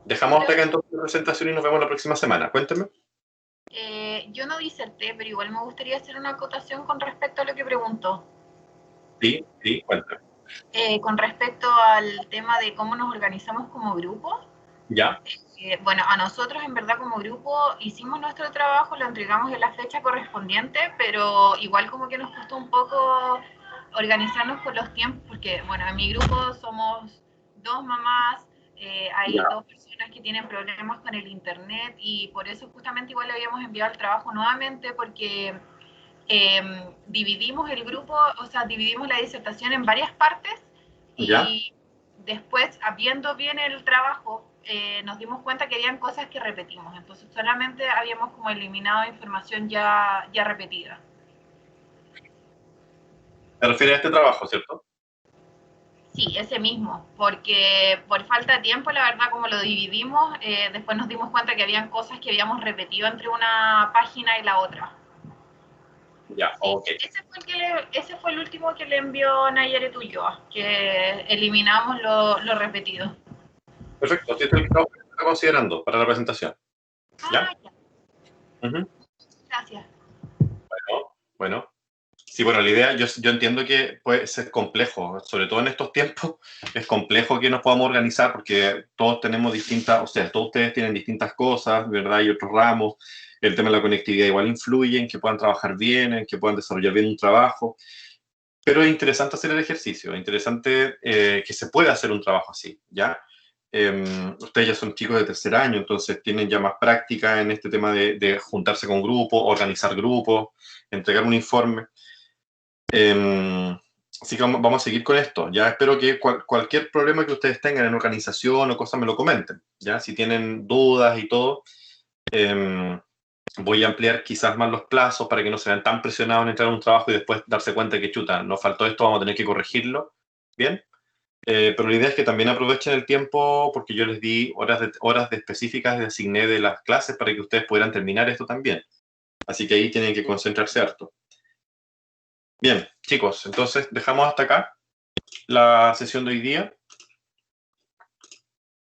Dejamos hasta acá entonces la presentación y nos vemos la próxima semana. Cuéntenme. Yo no diserté, pero igual me gustaría hacer una acotación con respecto a lo que preguntó. Sí, cuéntame. Con respecto al tema de cómo nos organizamos como grupo. Ya. Bueno, a nosotros en verdad como grupo hicimos nuestro trabajo, lo entregamos en la fecha correspondiente, pero igual como que nos costó un poco organizarnos con los tiempos, porque bueno, en mi grupo somos 2 mamás, hay 2 personas que tienen problemas con el internet, y por eso justamente igual le habíamos enviado el trabajo nuevamente, porque dividimos el grupo, o sea, dividimos la disertación en varias partes, y después, viendo bien el trabajo, nos dimos cuenta que habían cosas que repetimos, entonces solamente habíamos como eliminado información ya repetida. ¿Te refieres a este trabajo, cierto? Sí, ese mismo, porque por falta de tiempo, la verdad, como lo dividimos, después nos dimos cuenta que habían cosas que habíamos repetido entre una página y la otra. Ya, Sí, ok. ese fue el último que le envió Nayare Ulloa, que eliminamos lo repetido. Perfecto, este es el que estamos considerando para la presentación. ¿Ya? Gracias. Bueno. Sí, bueno, la idea, yo entiendo que puede ser complejo, sobre todo en estos tiempos, es complejo que nos podamos organizar, porque todos tenemos distintas, o sea, todos ustedes tienen distintas cosas, ¿verdad? Y otros ramos. El tema de la conectividad igual influye en que puedan trabajar bien, en que puedan desarrollar bien un trabajo. Pero es interesante hacer el ejercicio, es interesante que se pueda hacer un trabajo así, ¿ya? Ustedes ya son chicos de tercer año, entonces tienen ya más práctica en este tema de juntarse con grupos, organizar grupos, entregar un informe. Así que vamos a seguir con esto. Ya espero que cualquier problema que ustedes tengan en organización o cosas me lo comenten. Ya, si tienen dudas y todo, voy a ampliar quizás más los plazos para que no se vean tan presionados en entrar a un trabajo y después darse cuenta que chuta, nos faltó esto, vamos a tener que corregirlo. Bien. Pero la idea es que también aprovechen el tiempo, porque yo les di horas de específicas de asigné de las clases para que ustedes pudieran terminar esto también. Así que ahí tienen que concentrarse harto. Bien, chicos, entonces dejamos hasta acá la sesión de hoy día.